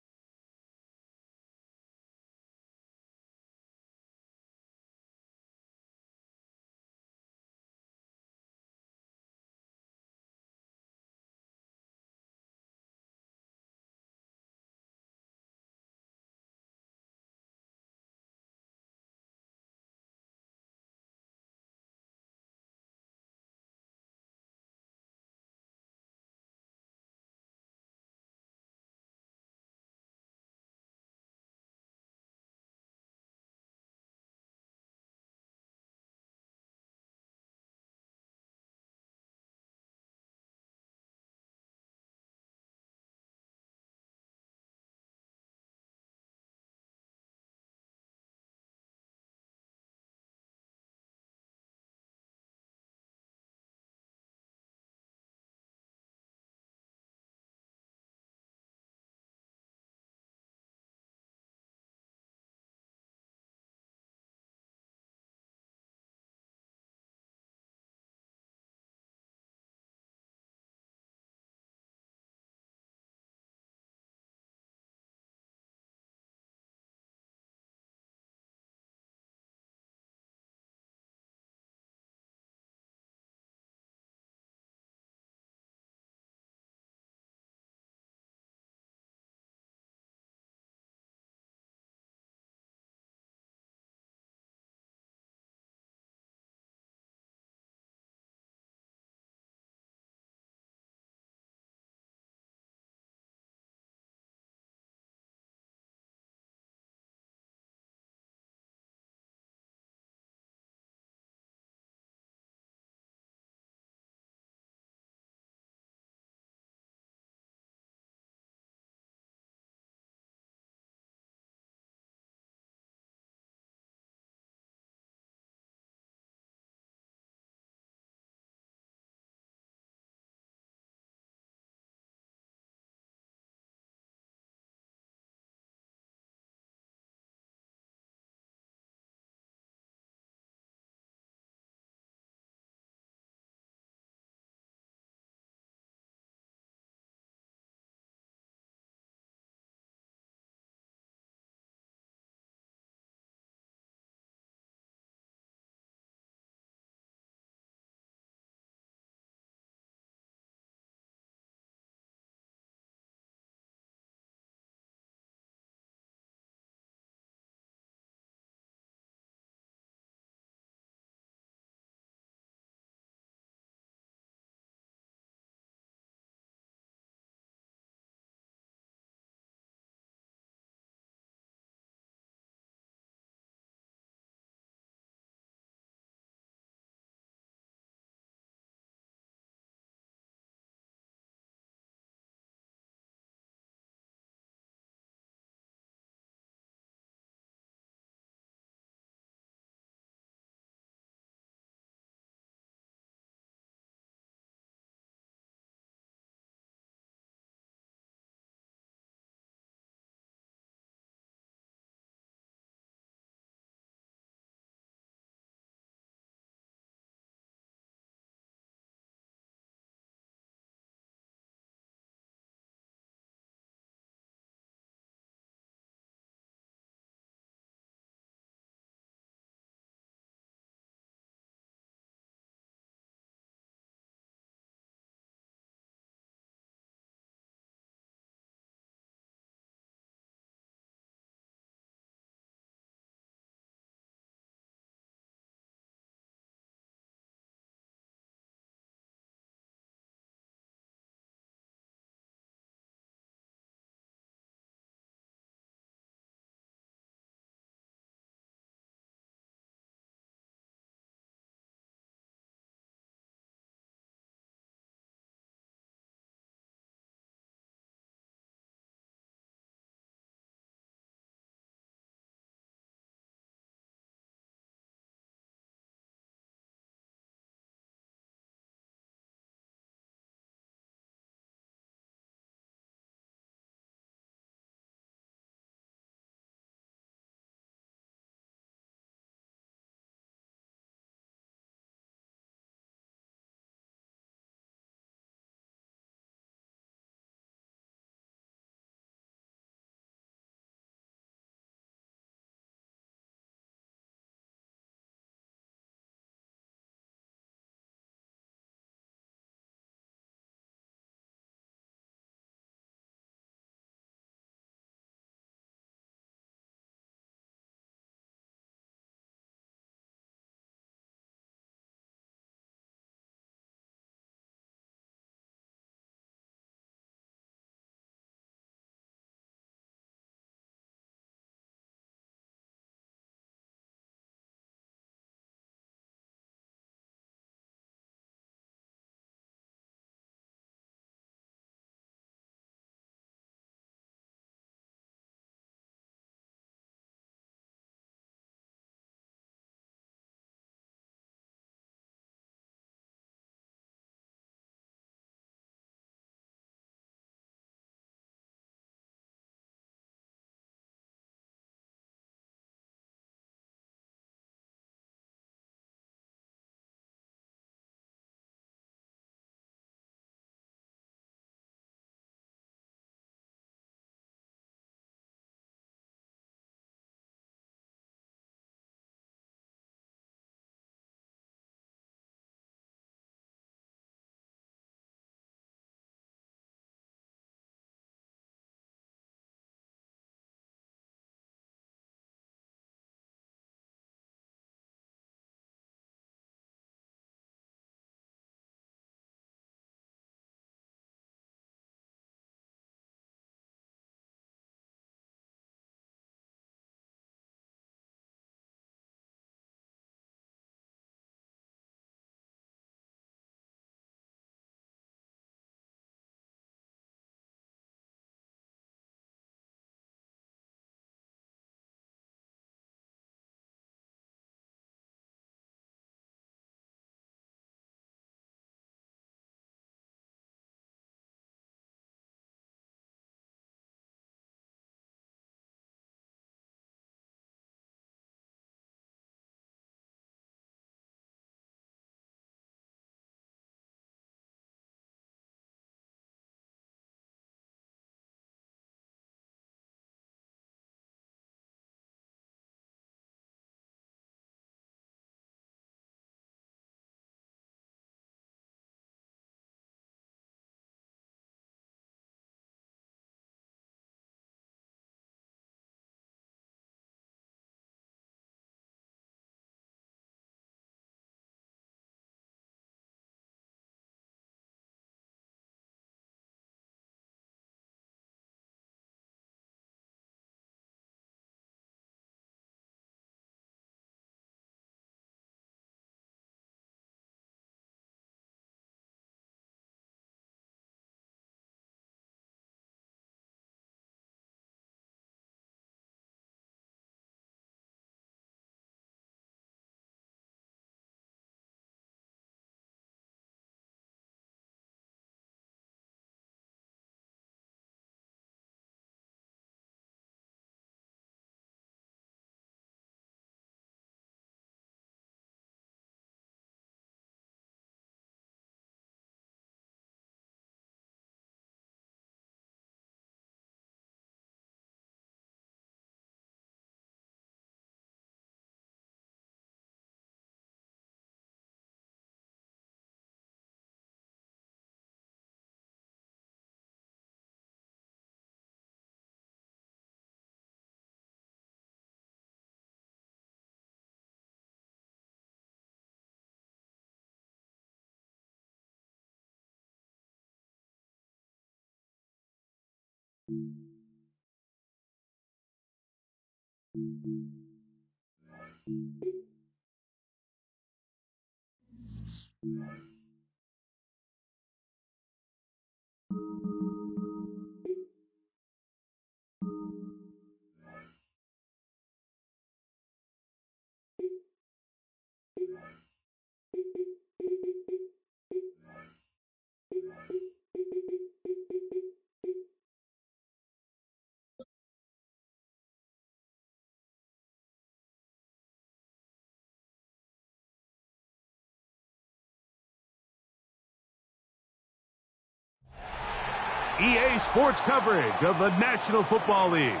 EA Sports coverage of the National Football League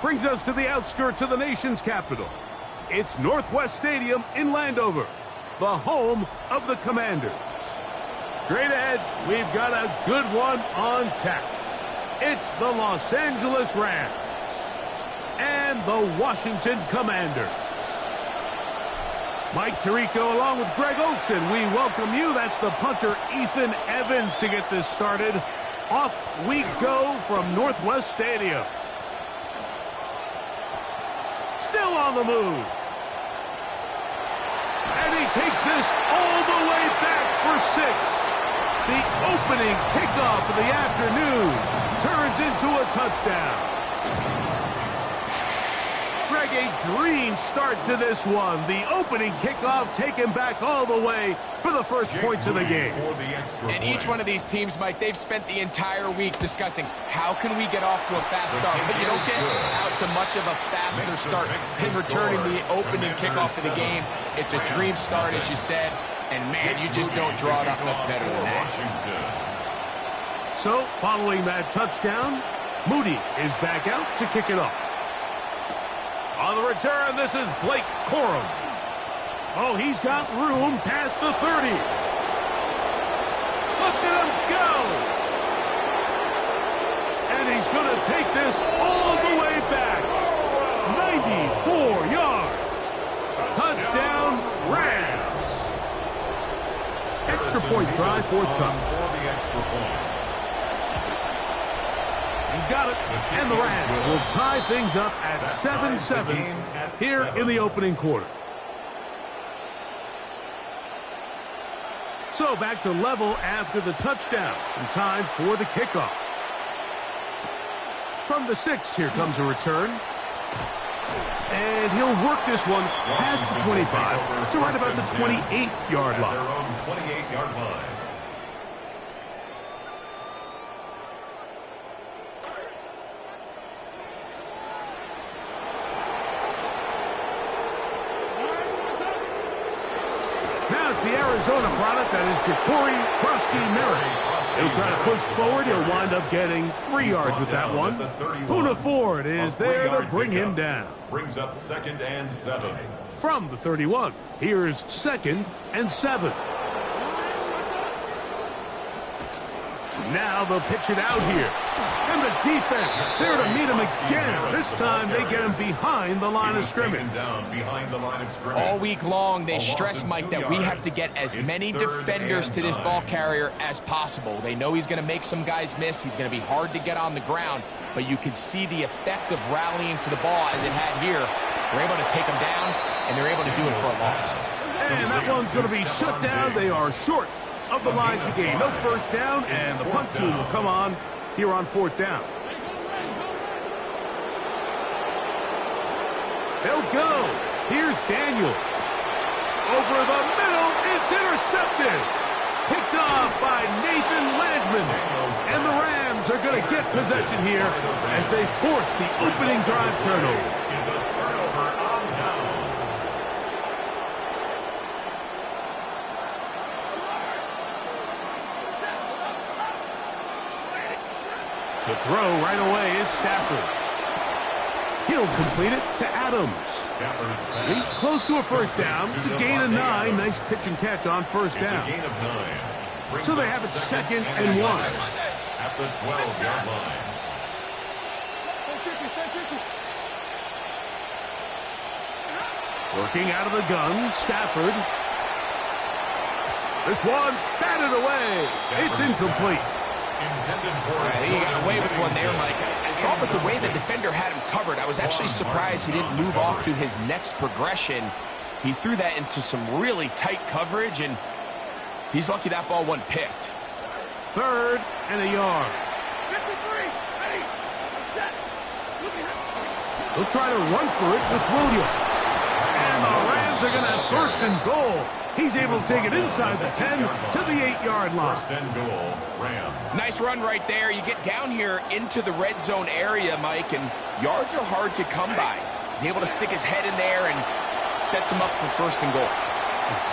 brings us to the outskirts of the nation's capital. It's Northwest Stadium in Landover, the home of the Commanders. Straight ahead, we've got a good one on tap. It's the Los Angeles Rams and the Washington Commanders. Mike Tirico along with Greg Olson, we welcome you. That's the punter Ethan Evans to get this started. Off we go from Northwest Stadium. Still on the move. And he takes this all the way back for 6. The opening kickoff of the afternoon turns into a touchdown. Greg, a dream start to this one. The opening kickoff taken back all the way for the first points of the game. And each one of these teams, Mike, they've spent the entire week discussing how can we get off to a fast start. But you don't get out to much of a faster start than returning the opening kickoff of the game. It's a dream start, as you said. And, man, you just don't draw it up much better than that. So, following that touchdown, Moody is back out to kick it off. On the return, this is Blake Corum. Oh, he's got room past the 30. Look at him go! And he's going to take this all the way back. 94 yards. Touchdown, Rams. Extra point try, forthcoming. He's got it, and the Rams will tie things up at 7-7 here in the opening quarter. So back to level after the touchdown, and time for the kickoff. From the 6, here comes a return. And he'll work this one past the 25 to right about the 28-yard line. Their own 28-yard line. Now it's the Arizona product, that is Ja'Cory Krosky-Merritt. He'll try to push forward. He'll wind up getting 3 yards with that one. Poona Ford is there to bring him down. Brings up 2nd and 7. From the 31, here's 2nd and 7. Now they'll pitch it out here. And the defense there to meet him again. This time they get him behind the line of scrimmage. All week long, they stress, Mike, that we have to get as many defenders to this ball carrier as possible. They know he's going to make some guys miss. He's going to be hard to get on the ground. But you can see the effect of rallying to the ball as it had here. They're able to take him down, and they're able to do it for a loss. And that one's going to be shut down. They are short of the line to gain. No first down, and the punt team will come on here on 4th down. They'll go. Here's Daniels. Over the middle, it's intercepted. Picked off by Nathan Landman. And the Rams are going to get possession here as they force the opening drive turnover. Is a turnover on downs. To throw right away is Stafford. He'll complete it to Adams. He's close to a first down to gain a 9. Nice pitch and catch on first down. It's a gain of 9. So they have it 2nd and 1. At the 12-yard line. Working out of the gun, Stafford. This one batted away. It's incomplete. Intended for He got away with one there, Mike. thought with the way the defender had him covered, I was actually surprised he didn't move off to his next progression. He threw that into some really tight coverage, and he's lucky that ball wasn't picked. 3rd and a yard. 53, ready, set, He'll try to run for it with Williams. And the Rams are going to have 1st and goal. He's able to take it inside the 10 to the 8-yard line. 1st and goal, Rams. Nice run right there. You get down here into the red zone area, Mike, and yards are hard to come by. He's able to stick his head in there and sets him up for 1st and goal.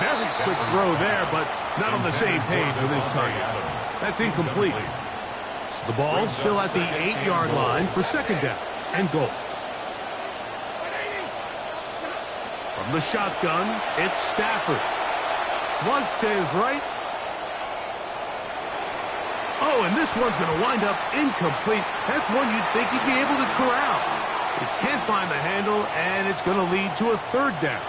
Very quick throw there, but not on the same page with his target. That's incomplete. The ball still at the 8-yard line for 2nd down and goal. From the shotgun, it's Stafford. Flush to his right. Oh, and this one's going to wind up incomplete. That's one you'd think he'd be able to corral. He can't find the handle, and it's going to lead to a 3rd down.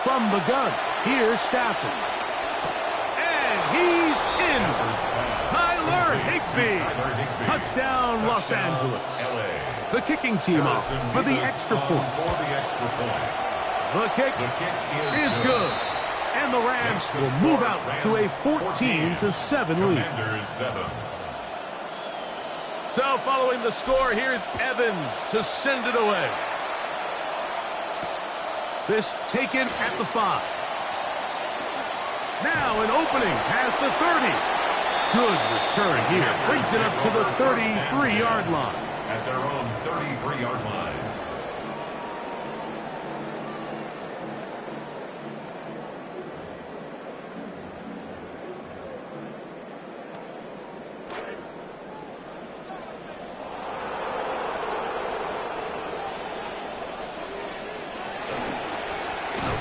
From the gun, here's Stafford. And he's in. Tyler Higbee. Touchdown, Los Angeles. The kicking team off for the extra point. The kick is good. And the Rams will move out to a 14-7 lead. So following the score, here's Evans to send it away. This taken at the 5. Now an opening past the 30. Good return here. Brings it up to the 33-yard line. At their own 33-yard line.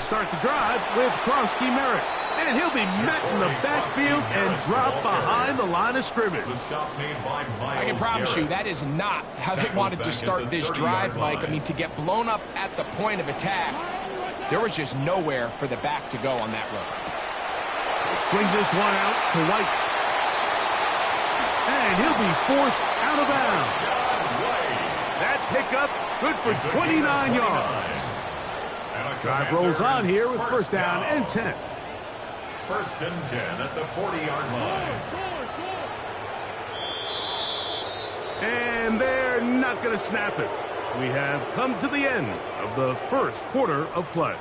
Start the drive with Krosky Merritt. And he'll be met in the backfield and dropped behind the line of scrimmage. I can promise you that is not how they wanted to start this drive, Mike. I mean, to get blown up at the point of attack, there was just nowhere for the back to go on that run. Swing this one out to White. And he'll be forced out of bounds. That pickup good for 29 yards. Drive rolls on here with 1st down and 10. 1st and 10 at the 40-yard line. And they're not going to snap it. We have come to the end of the 1st quarter of play.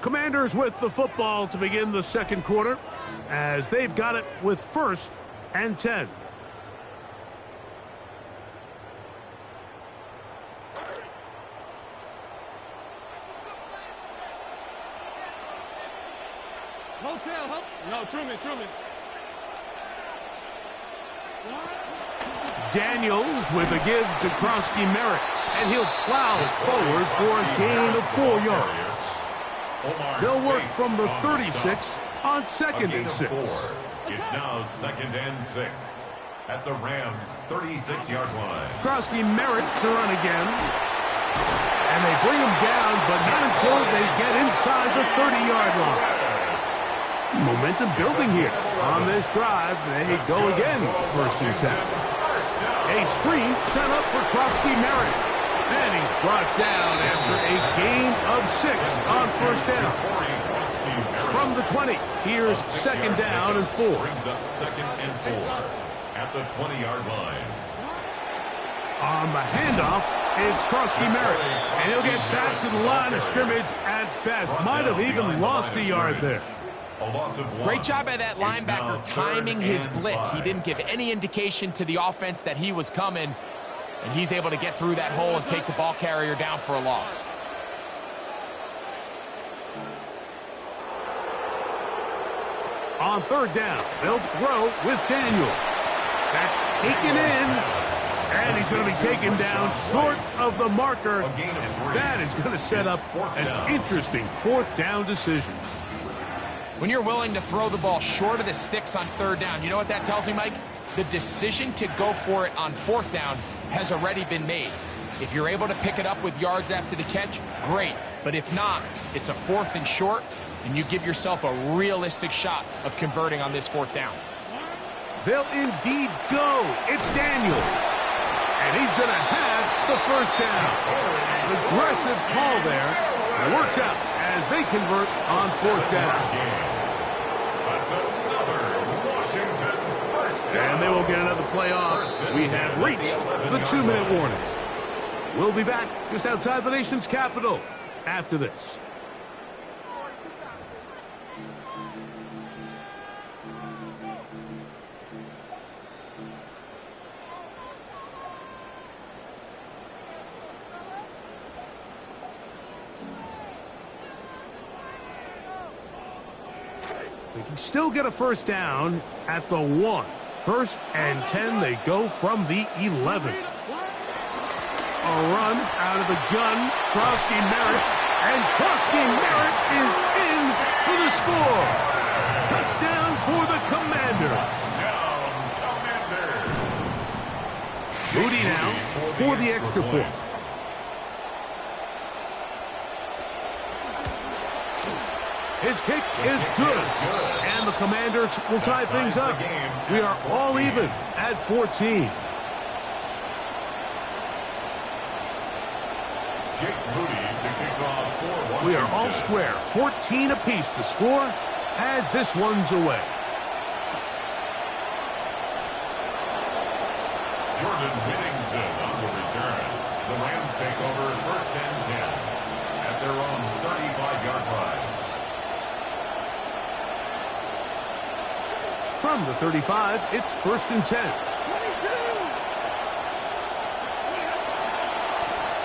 Commanders with the football to begin the 2nd quarter as they've got it with 1st and 10. Hotel, no, Truman. Daniels with a give to Krosky Merritt, and he'll plow forward for a gain of 4 yards. They'll work from the 36 on 2nd and 6. It's now 2nd and 6 at the Rams' 36-yard line. Krosky Merritt to run again. And they bring him down, but not until they get inside the 30-yard line. Momentum building here. On this drive, they go again, 1st and 10. A screen set up for Krosky Merritt. And he's brought down after a gain of 6 on 1st down. From the 20, here's 2nd down and 4. Brings up 2nd and 4 at the 20-yard line. On the handoff, it's Krosky Merritt. And he'll get back to the line of scrimmage at best. Might have even lost a yard there. Great job by that linebacker timing his blitz. He didn't give any indication to the offense that he was coming, and he's able to get through that hole and take the ball carrier down for a loss. On 3rd down, they'll throw with Daniels. That's taken in, and he's going to be taken down short of the marker. And that is going to set up an interesting 4th down decision. When you're willing to throw the ball short of the sticks on third down, you know what that tells me, Mike? The decision to go for it on fourth down has already been made. If you're able to pick it up with yards after the catch, great. But if not, it's a 4th and short, and you give yourself a realistic shot of converting on this fourth down. They'll indeed go. It's Daniels. And he's going to have the first down. Aggressive call there. It works out as they convert on fourth down. That's another Washington first down. And they will get another play off. We have reached the 2-minute warning. We'll be back just outside the nation's capital after this. They can still get a first down at the 1. 1st and 10, they go from the 11. A run out of the gun. Krosky Merritt. And Krosky Merritt is in for the score. Touchdown for the Commanders. Moody now for the extra point. His kick is good. And the Commanders will tie things up. We are all even at 14. We are all square. 14 apiece the score as this one's away. Jordan Whittington on the return. The Rams take over 1st and 10 at their own 35-yard line. From the 35, it's 1st and 10.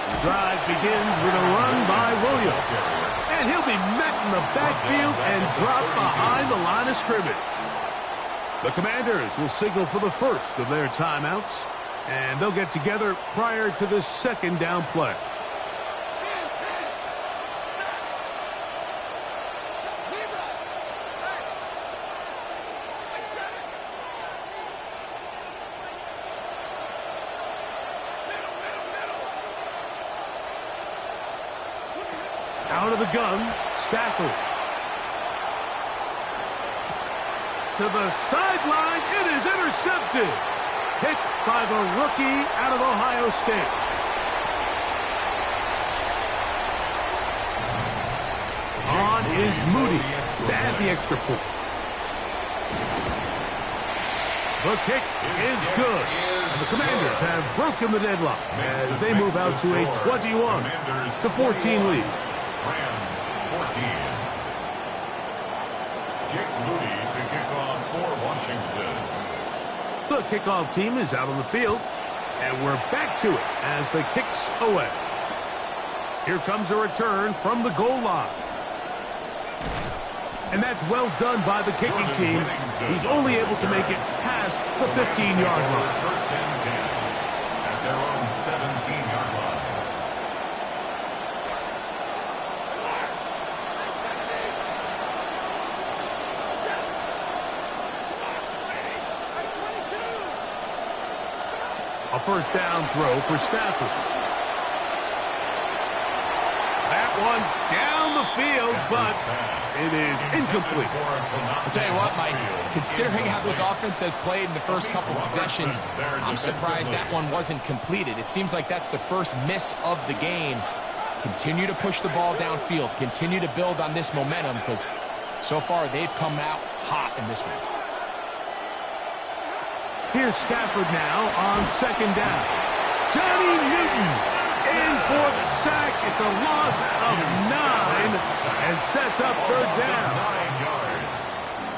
The drive begins with a run by Williams. And he'll be met in the backfield and dropped behind the line of scrimmage. The Commanders will signal for the first of their timeouts. And they'll get together prior to the 2nd down play. Out of the gun, Stafford. To the sideline, it is intercepted. Hit by the rookie out of Ohio State. On is Moody to add the extra point. The kick is good. And the Commanders have broken the deadlock as they move out to a 21-14 lead. Rams 14. Jake Moody to kick off for Washington. The kickoff team is out on the field, and we're back to it as the kick's away. Here comes a return from the goal line. And that's well done by the kicking team. He's only able to make it past the 15-yard line. 1st and 10 at their own 17-yard line. A first down throw for Stafford. That one down the field, but it is incomplete. I'll tell you what, Mike, considering how this offense has played in the first couple possessions, I'm surprised that one wasn't completed. It seems like that's the first miss of the game. Continue to push the ball downfield. Continue to build on this momentum because so far they've come out hot in this one. Here's Stafford now on 2nd down. Johnny Newton in for the sack. It's a loss of 9 and sets up 3rd down.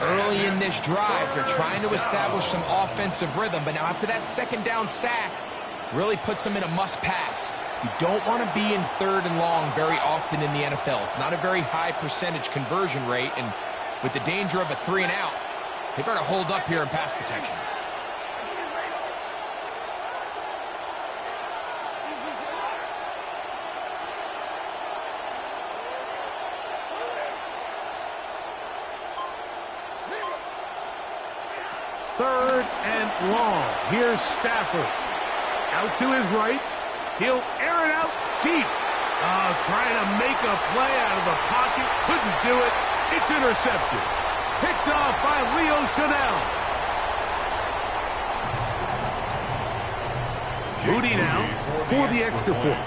Early in this drive, they're trying to establish some offensive rhythm, but now after that 2nd down sack, really puts them in a must-pass. You don't want to be in 3rd and long very often in the NFL. It's not a very high percentage conversion rate, and with the danger of a 3-and-out, they better hold up here in pass protection. 3rd and long. Here's Stafford. Out to his right. He'll air it out deep. Trying to make a play out of the pocket. Couldn't do it. It's intercepted. Picked off by Leo Chanel. Moody now for the extra point.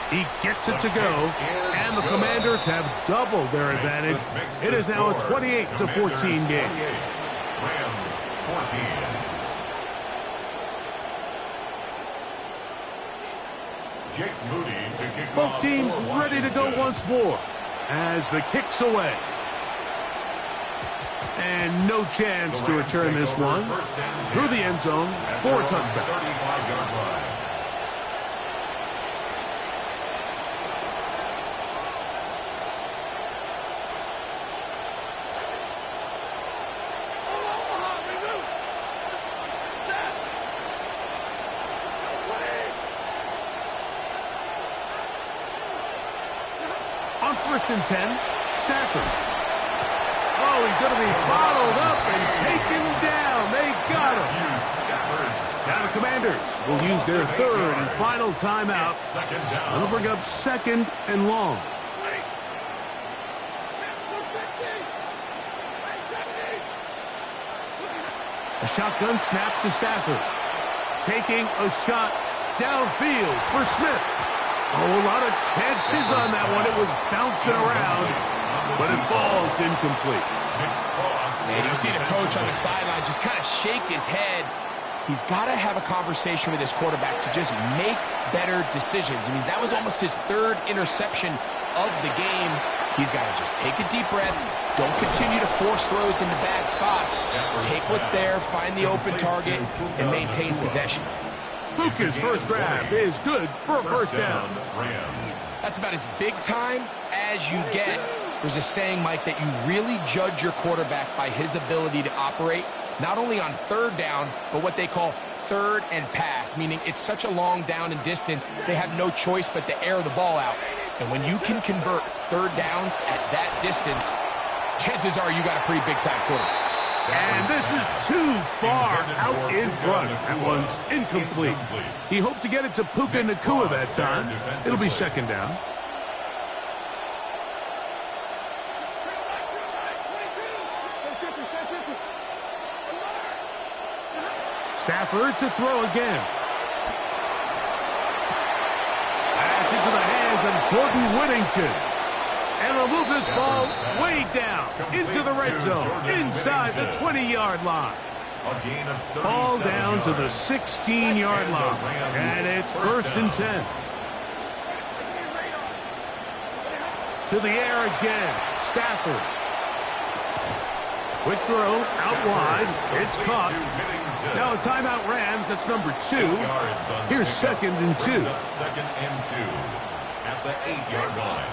He gets it to go, and the Commanders have doubled their advantage. It is now a 28-14 game. Rams 14. Jake Moody to kick Both off teams for ready to go Washington. once more as the kick's away. And no chance to return this one through the end zone for a touchback. 35-yard line. On 1st and 10, Stafford. Oh, he's going to be bottled up and taken down. They got him. Now the Commanders will use their 3rd and final timeout. Second down. That'll bring up 2nd and long. A shotgun snap to Stafford. Taking a shot downfield for Smith. Oh, a lot of chances on that one. It was bouncing around, but it falls incomplete. And you see the coach on the sideline just kind of shake his head. He's got to have a conversation with his quarterback to just make better decisions. I mean, that was almost his 3rd interception of the game. He's got to just take a deep breath. Don't continue to force throws into bad spots. Take what's there, find the open target, and maintain possession. Puka's first grab is good for a first down. That's about as big time as you get. There's a saying, Mike, that you really judge your quarterback by his ability to operate, not only on 3rd down, but what they call 3rd and pass, meaning it's such a long down and distance, they have no choice but to air the ball out. And when you can convert 3rd downs at that distance, chances are you got a pretty big-time quarterback. And this is too far out in front. That one's incomplete. He hoped to get it to Puka Nacua that time. It'll be 2nd down. Stafford to throw again. That's into the hands of Jordan Whittington. And will move this ball way down into the red zone, inside the 20-yard line. Ball down to the 16-yard line. And it's 1st and 10. To the air again. Stafford. Quick throw out wide. It's caught. Now a timeout Rams. That's number 2. Here's 2nd and 2. 2nd and 2 at the 8-yard line.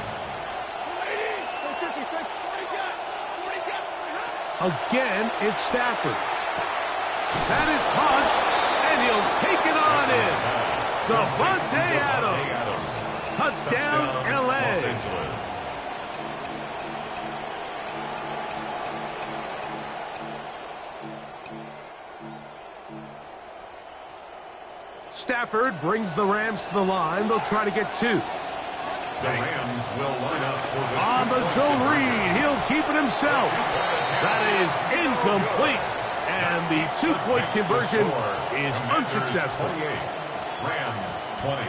Again, it's Stafford. That is caught, and he'll take it on in. Davante Adams. Touchdown, L.A. Stafford brings the Rams to the line. They'll try to get 2. The Rams will line up for the on the zone read. He'll keep it himself. That is incomplete. And the 2-point conversion is unsuccessful. Rams 20.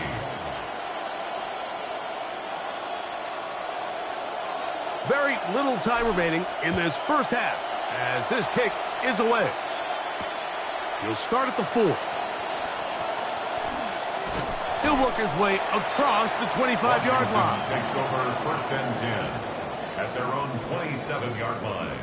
Very little time remaining in this first half as this kick is away. He'll start at the 4. He'll work his way across the 25-yard line. Takes over 1st and 10 at their own 27-yard line.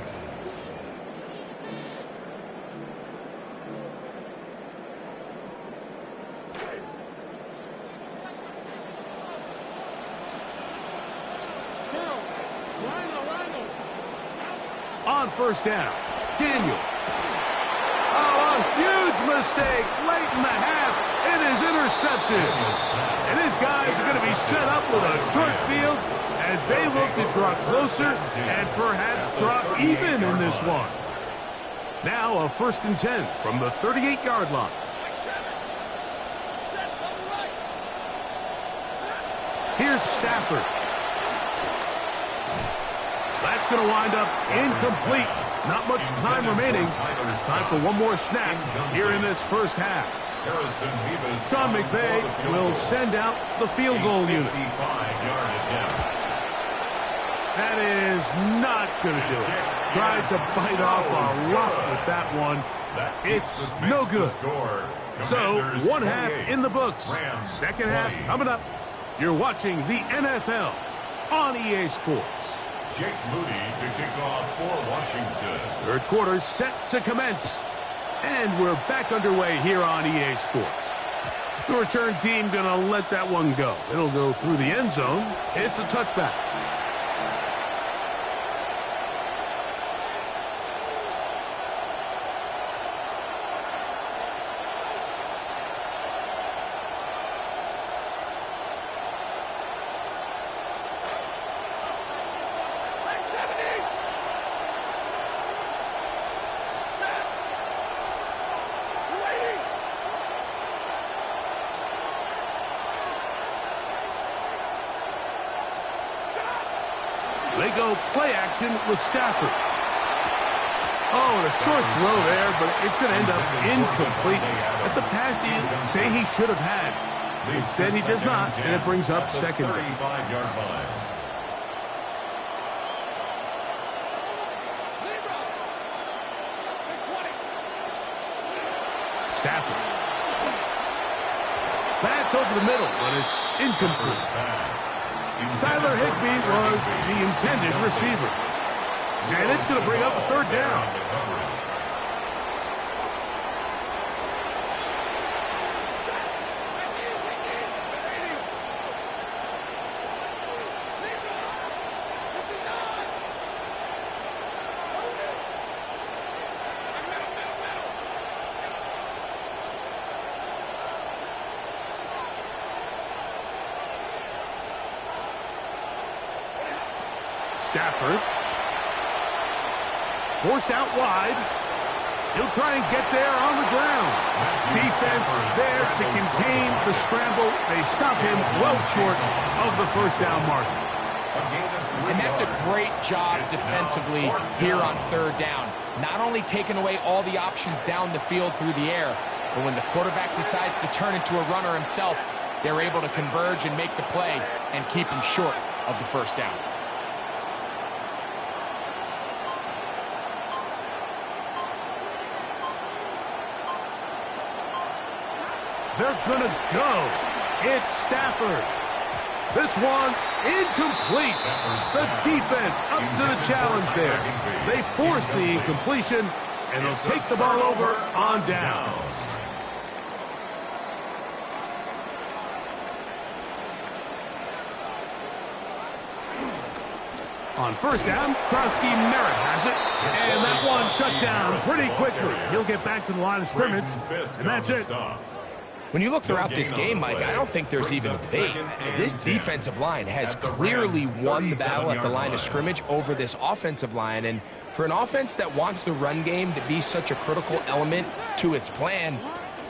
On 1st down, Daniel. Oh, a huge Huge mistake late in the half. It is intercepted. And his guys are going to be set up with a short field as they look to draw closer and perhaps drop even in this one. Now a 1st and 10 from the 38-yard line. Here's Stafford. That's going to wind up incomplete. Not much time remaining. Time for one more snap here in this first half. Sean McVay will send out the field goal unit. That is not going to do it. Tried to bite off a lot with that one. It's no good. So, one half in the books. Second half coming up. You're watching the NFL on EA Sports. Jake Moody to kick off for Washington. Third quarter set to commence. And we're back underway here on EA Sports. The return team going to let that one go. It'll go through the end zone. It's a touchback. They go play action with Stafford. Oh, and a short throw there, but it's going to end up incomplete. That's a pass you say he should have had. Instead, he does not, and it brings up second down. Stafford. That's over the middle, but it's incomplete. Tyler Higbee was the intended receiver. And it's going to bring up a third down. Stafford. Forced out wide. He'll try and get there on the ground. Defense there to contain the scramble. They stop him well short of the first down marker. And that's a great job defensively here on third down. Not only taking away all the options down the field through the air, but when the quarterback decides to turn into a runner himself, they're able to converge and make the play and keep him short of the first down. They're going to go. It's Stafford. This one incomplete. The defense up to the challenge there. They force the incompletion, and they'll take the ball over on downs. On first down, Krosky Merritt has it. And that one shut down pretty quickly. He'll get back to the line of scrimmage, and that's it. When you look throughout this game, Mike, I don't think there's even a debate. This defensive line has clearly won the battle at the line of scrimmage over this offensive line. And for an offense that wants the run game to be such a critical element to its plan,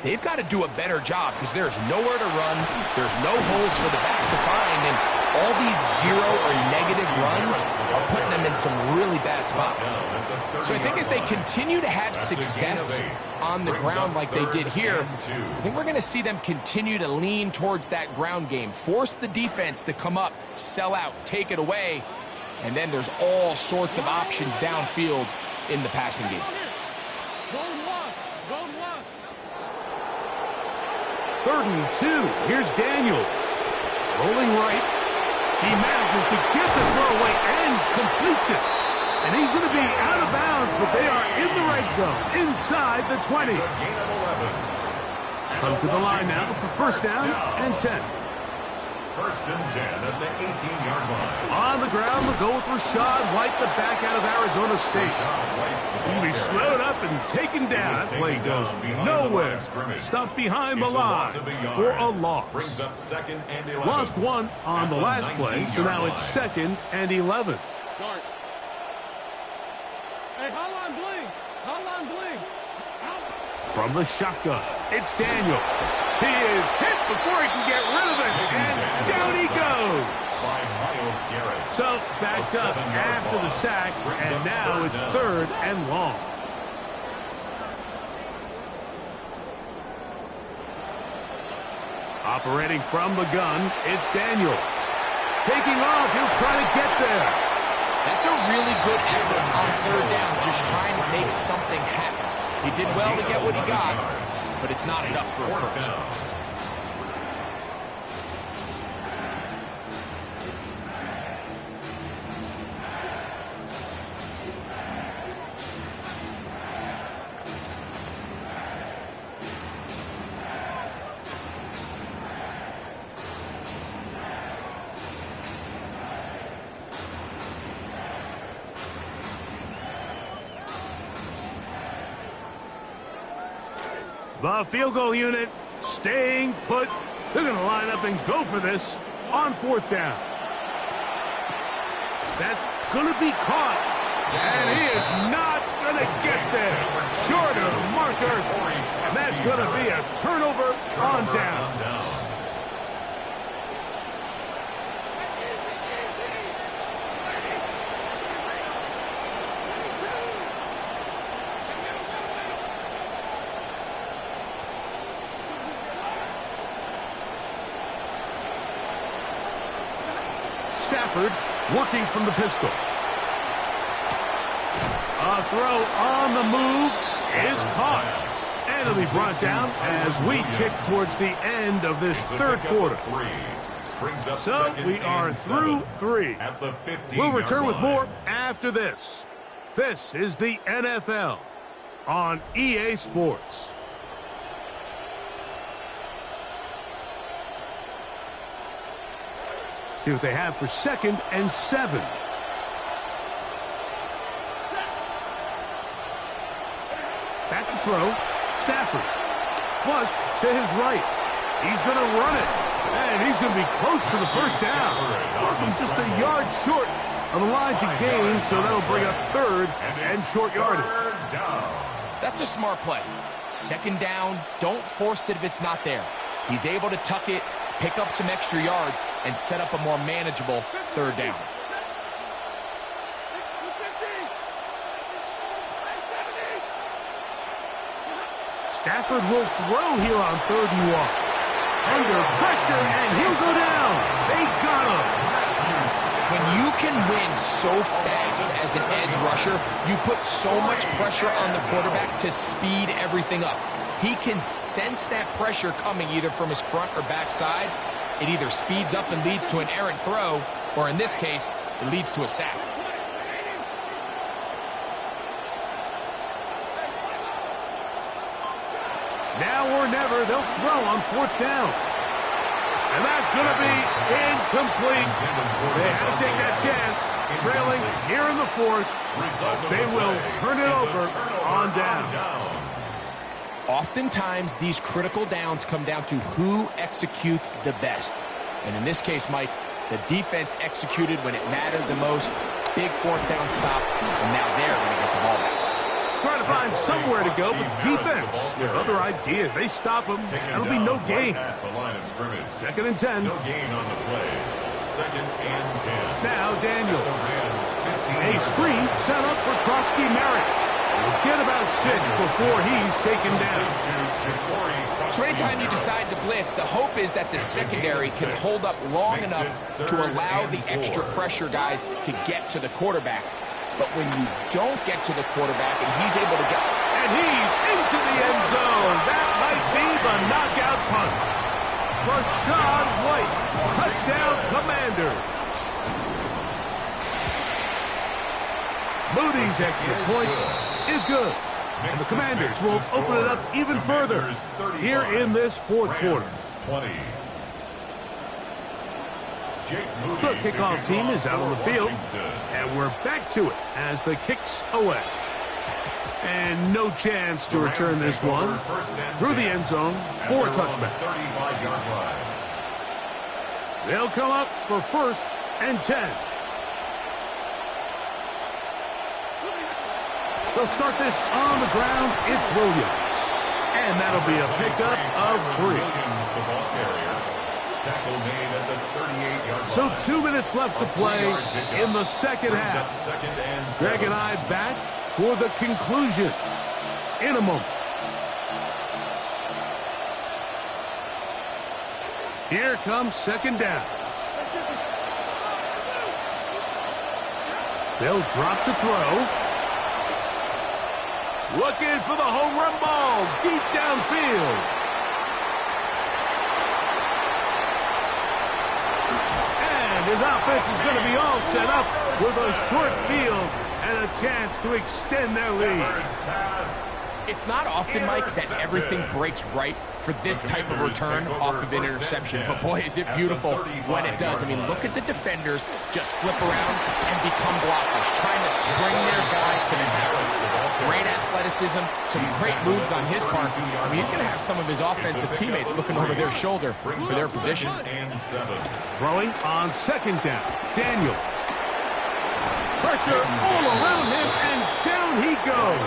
they've got to do a better job because there's nowhere to run. There's no holes for the back to find. And all these zero or negative runs are putting them in some really bad spots. So I think as they continue to have success on the ground like they did here, I think we're going to see them continue to lean towards that ground game, force the defense to come up, sell out, take it away, and then there's all sorts of options downfield in the passing game. Third and 2. Here's Daniels. Rolling right. He manages to get the throw away and completes it. And he's going to be out of bounds, but they are in the red zone, inside the 20. Come to the line now for first down and 10. First and 10 at the 18-yard line. On the ground, the goal with Rashad White, the back out of Arizona State. He'll be slowed up and taken down. That play goes nowhere. Stuffed behind the line for a loss. Brings up second and 11. Lost one on the last play, so now it's second and 11. Guard. Hey, hotline bling. Hotline bling. From the shotgun, it's Daniel. He is hit before he can get rid of it, and down he goes. By Myles Garrett. So backed up after the sack, and now it's third and long. Operating from the gun, it's Daniels. Taking off, he'll try to get there. That's a really good effort on third down, just trying to make something happen. He did well to get what he got, but it's not enough for a first. The field goal unit staying put. They're going to line up and go for this on fourth down. That's going to be caught. And he is not going to get there. Short of the marker. And that's going to be a turnover on down. Stafford working from the pistol. A throw on the move is caught. And it'll be brought down as we tick towards the end of this third quarter. So we are through three. We'll return with more after this. This is the NFL on EA Sports. See what they have for second and 7. Back to throw. Stafford. Flush to his right. He's going to run it. And he's going to be close to the first down. He's just a yard short of the line to gain, so that'll bring up third and short yardage. That's a smart play. Second down, don't force it if it's not there. He's able to tuck it, pick up some extra yards, and set up a more manageable third down. Stafford will throw here on third and long. Under pressure, and he'll go down. They got him. When you can win so fast as an edge rusher, you put so much pressure on the quarterback to speed everything up. He can sense that pressure coming either from his front or back side. It either speeds up and leads to an errant throw, or in this case, it leads to a sack. Now or never, they'll throw on fourth down. And that's going to be incomplete. They had to take that chance. Trailing here in the fourth. They will turn it over on down. Oftentimes, these critical downs come down to who executes the best. And in this case, Mike, the defense executed when it mattered the most. Big fourth down stop, and now they're going to get the ball back. Trying to find somewhere to go, but defense with other ideas. They stop them. That'll be no gain. Second and 10. No gain on the play. Second and 10. Now Daniels. A screen set up for Krosky Merritt. We'll get about 6 before he's taken down. So anytime you decide to blitz, the hope is that the secondary can hold up long enough to allow the extra pressure guys to get to the quarterback. But when you don't get to the quarterback and he's able to get... And he's into the end zone. That might be the knockout punch. Rashad White, touchdown Commanders. Moody's extra point is good. And the Commanders will open it up even further here in this fourth quarter. 20. The kickoff team is out on the field, and we're back to it as the kick's away. And no chance to return this one through the end zone for a touchback. They'll come up for 1st and 10. They'll start this on the ground. It's Williams. And that'll be a pickup of 3. So 2 minutes left to play in the second half. Greg and I back for the conclusion in a moment. Here comes 2nd down. They'll drop to throw. Looking for the home run ball deep downfield. And his offense is going to be all set up with a short field and a chance to extend their lead. It's not often, Mike, that everything breaks right for this type of return off of an interception. But, boy, is it beautiful when it does. I mean, look at the defenders just flip around and become blockers, trying to spring their guy to the house. Great athleticism, some great moves on his part. I mean, he's going to have some of his offensive teammates looking over their shoulder for their position. Throwing on 2nd down. Daniel. Pressure all around him, and down he goes.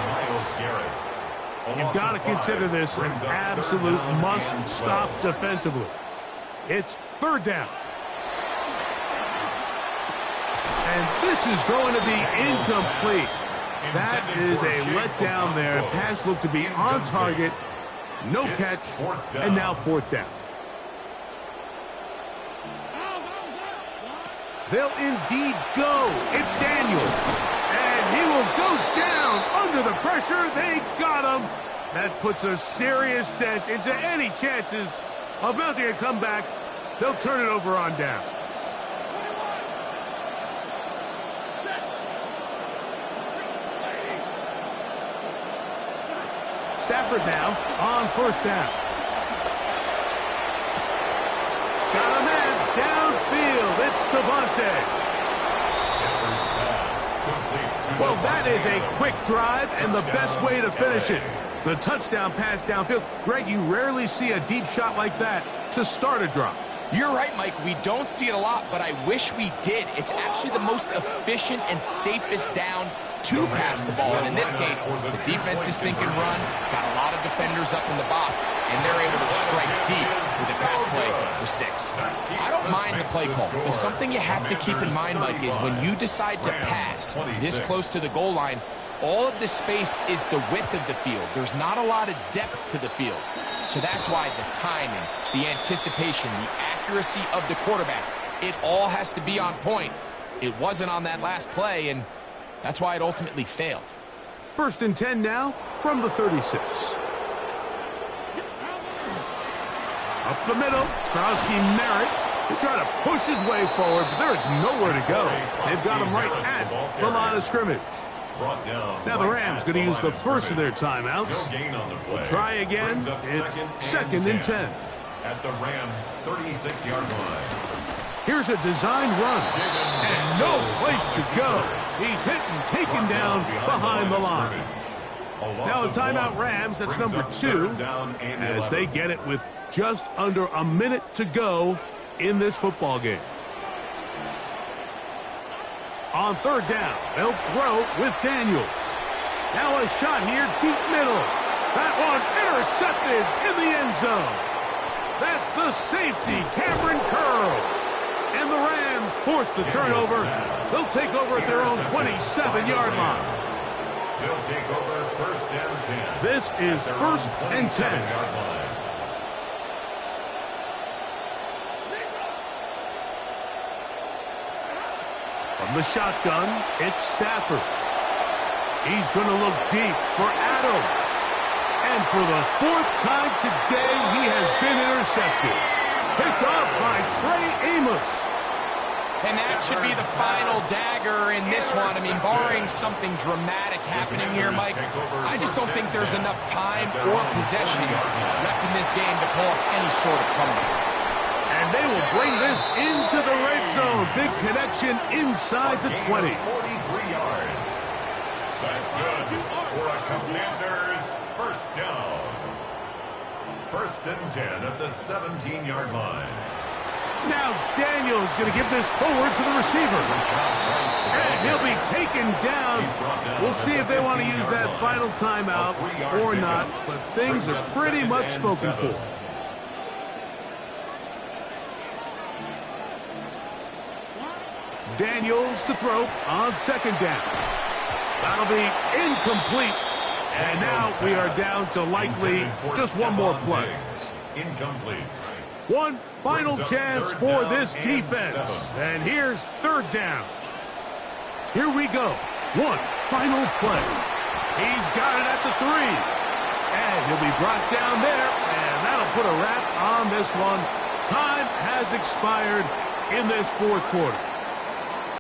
You've got to consider this an absolute must-stop defensively. It's 3rd down. And this is going to be incomplete. That is a letdown there. Pass looked to be on target. No catch. And now 4th down. They'll indeed go. It's Daniel. And he will go down under the pressure. They got him. That puts a serious dent into any chances of mounting a comeback. They'll turn it over on down. Stafford now on 1st down. Got a man downfield. It's Devontae. Well, that is a quick drive and the best way to finish it. The touchdown pass downfield. Greg, you rarely see a deep shot like that to start a drive. You're right, Mike. We don't see it a lot, but I wish we did. It's actually the most efficient and safest down to pass the ball. And in this case, the defense is thinking run, got a lot of defenders up in the box, and they're able to strike deep with a pass play for 6. I don't mind the play call, but something you have to keep in mind, Mike, is when you decide to pass this close to the goal line, all of the space is the width of the field. There's not a lot of depth to the field. So that's why the timing, the anticipation, the accuracy of the quarterback, it all has to be on point. It wasn't on that last play, and that's why it ultimately failed. 1st and 10 now from the 36. Up the middle, Krowski Merritt. He tried to push his way forward, but there's nowhere to go. They've got him right at the line of scrimmage. Now the Rams going to use the first of their timeouts. We'll try again. It's 2nd and 10. At the Rams' 36-yard line. Here's a designed run. And no place to go. He's hit and taken down behind the line. Now a timeout Rams. That's number 2. As they get it with just under a minute to go in this football game. On 3rd down, they'll throw with Daniels. Now a shot here, deep middle. That one intercepted in the end zone. That's the safety, Cameron Curl. And the Rams force the turnover. They'll take over at their own 27-yard line. They'll take over 1st and 10. This is 1st and 10. From the shotgun, it's Stafford. He's going to look deep for Adams. And for the 4th time today, he has been intercepted. Picked off by Trey Amos. And that should be the final dagger in this one. I mean, barring something dramatic happening here, Mike, I just don't think there's enough time or possessions left in this game to pull off any sort of comeback. And they will bring this into the red zone. Big connection inside the 20. 43 yards. That's good for a Commanders first down. First and 10 at the 17-yard line. Now Daniel's going to give this forward to the receiver. And he'll be taken down. We'll see if they want to use that final timeout or not, but things are pretty much spoken for. Daniels to throw on second down. That'll be incomplete. And now we are down to likely just one more play. Incomplete. One final chance for this defense. And here's third down. Here we go. One final play. He's got it at the 3. And he'll be brought down there. And that'll put a wrap on this one. Time has expired in this fourth quarter.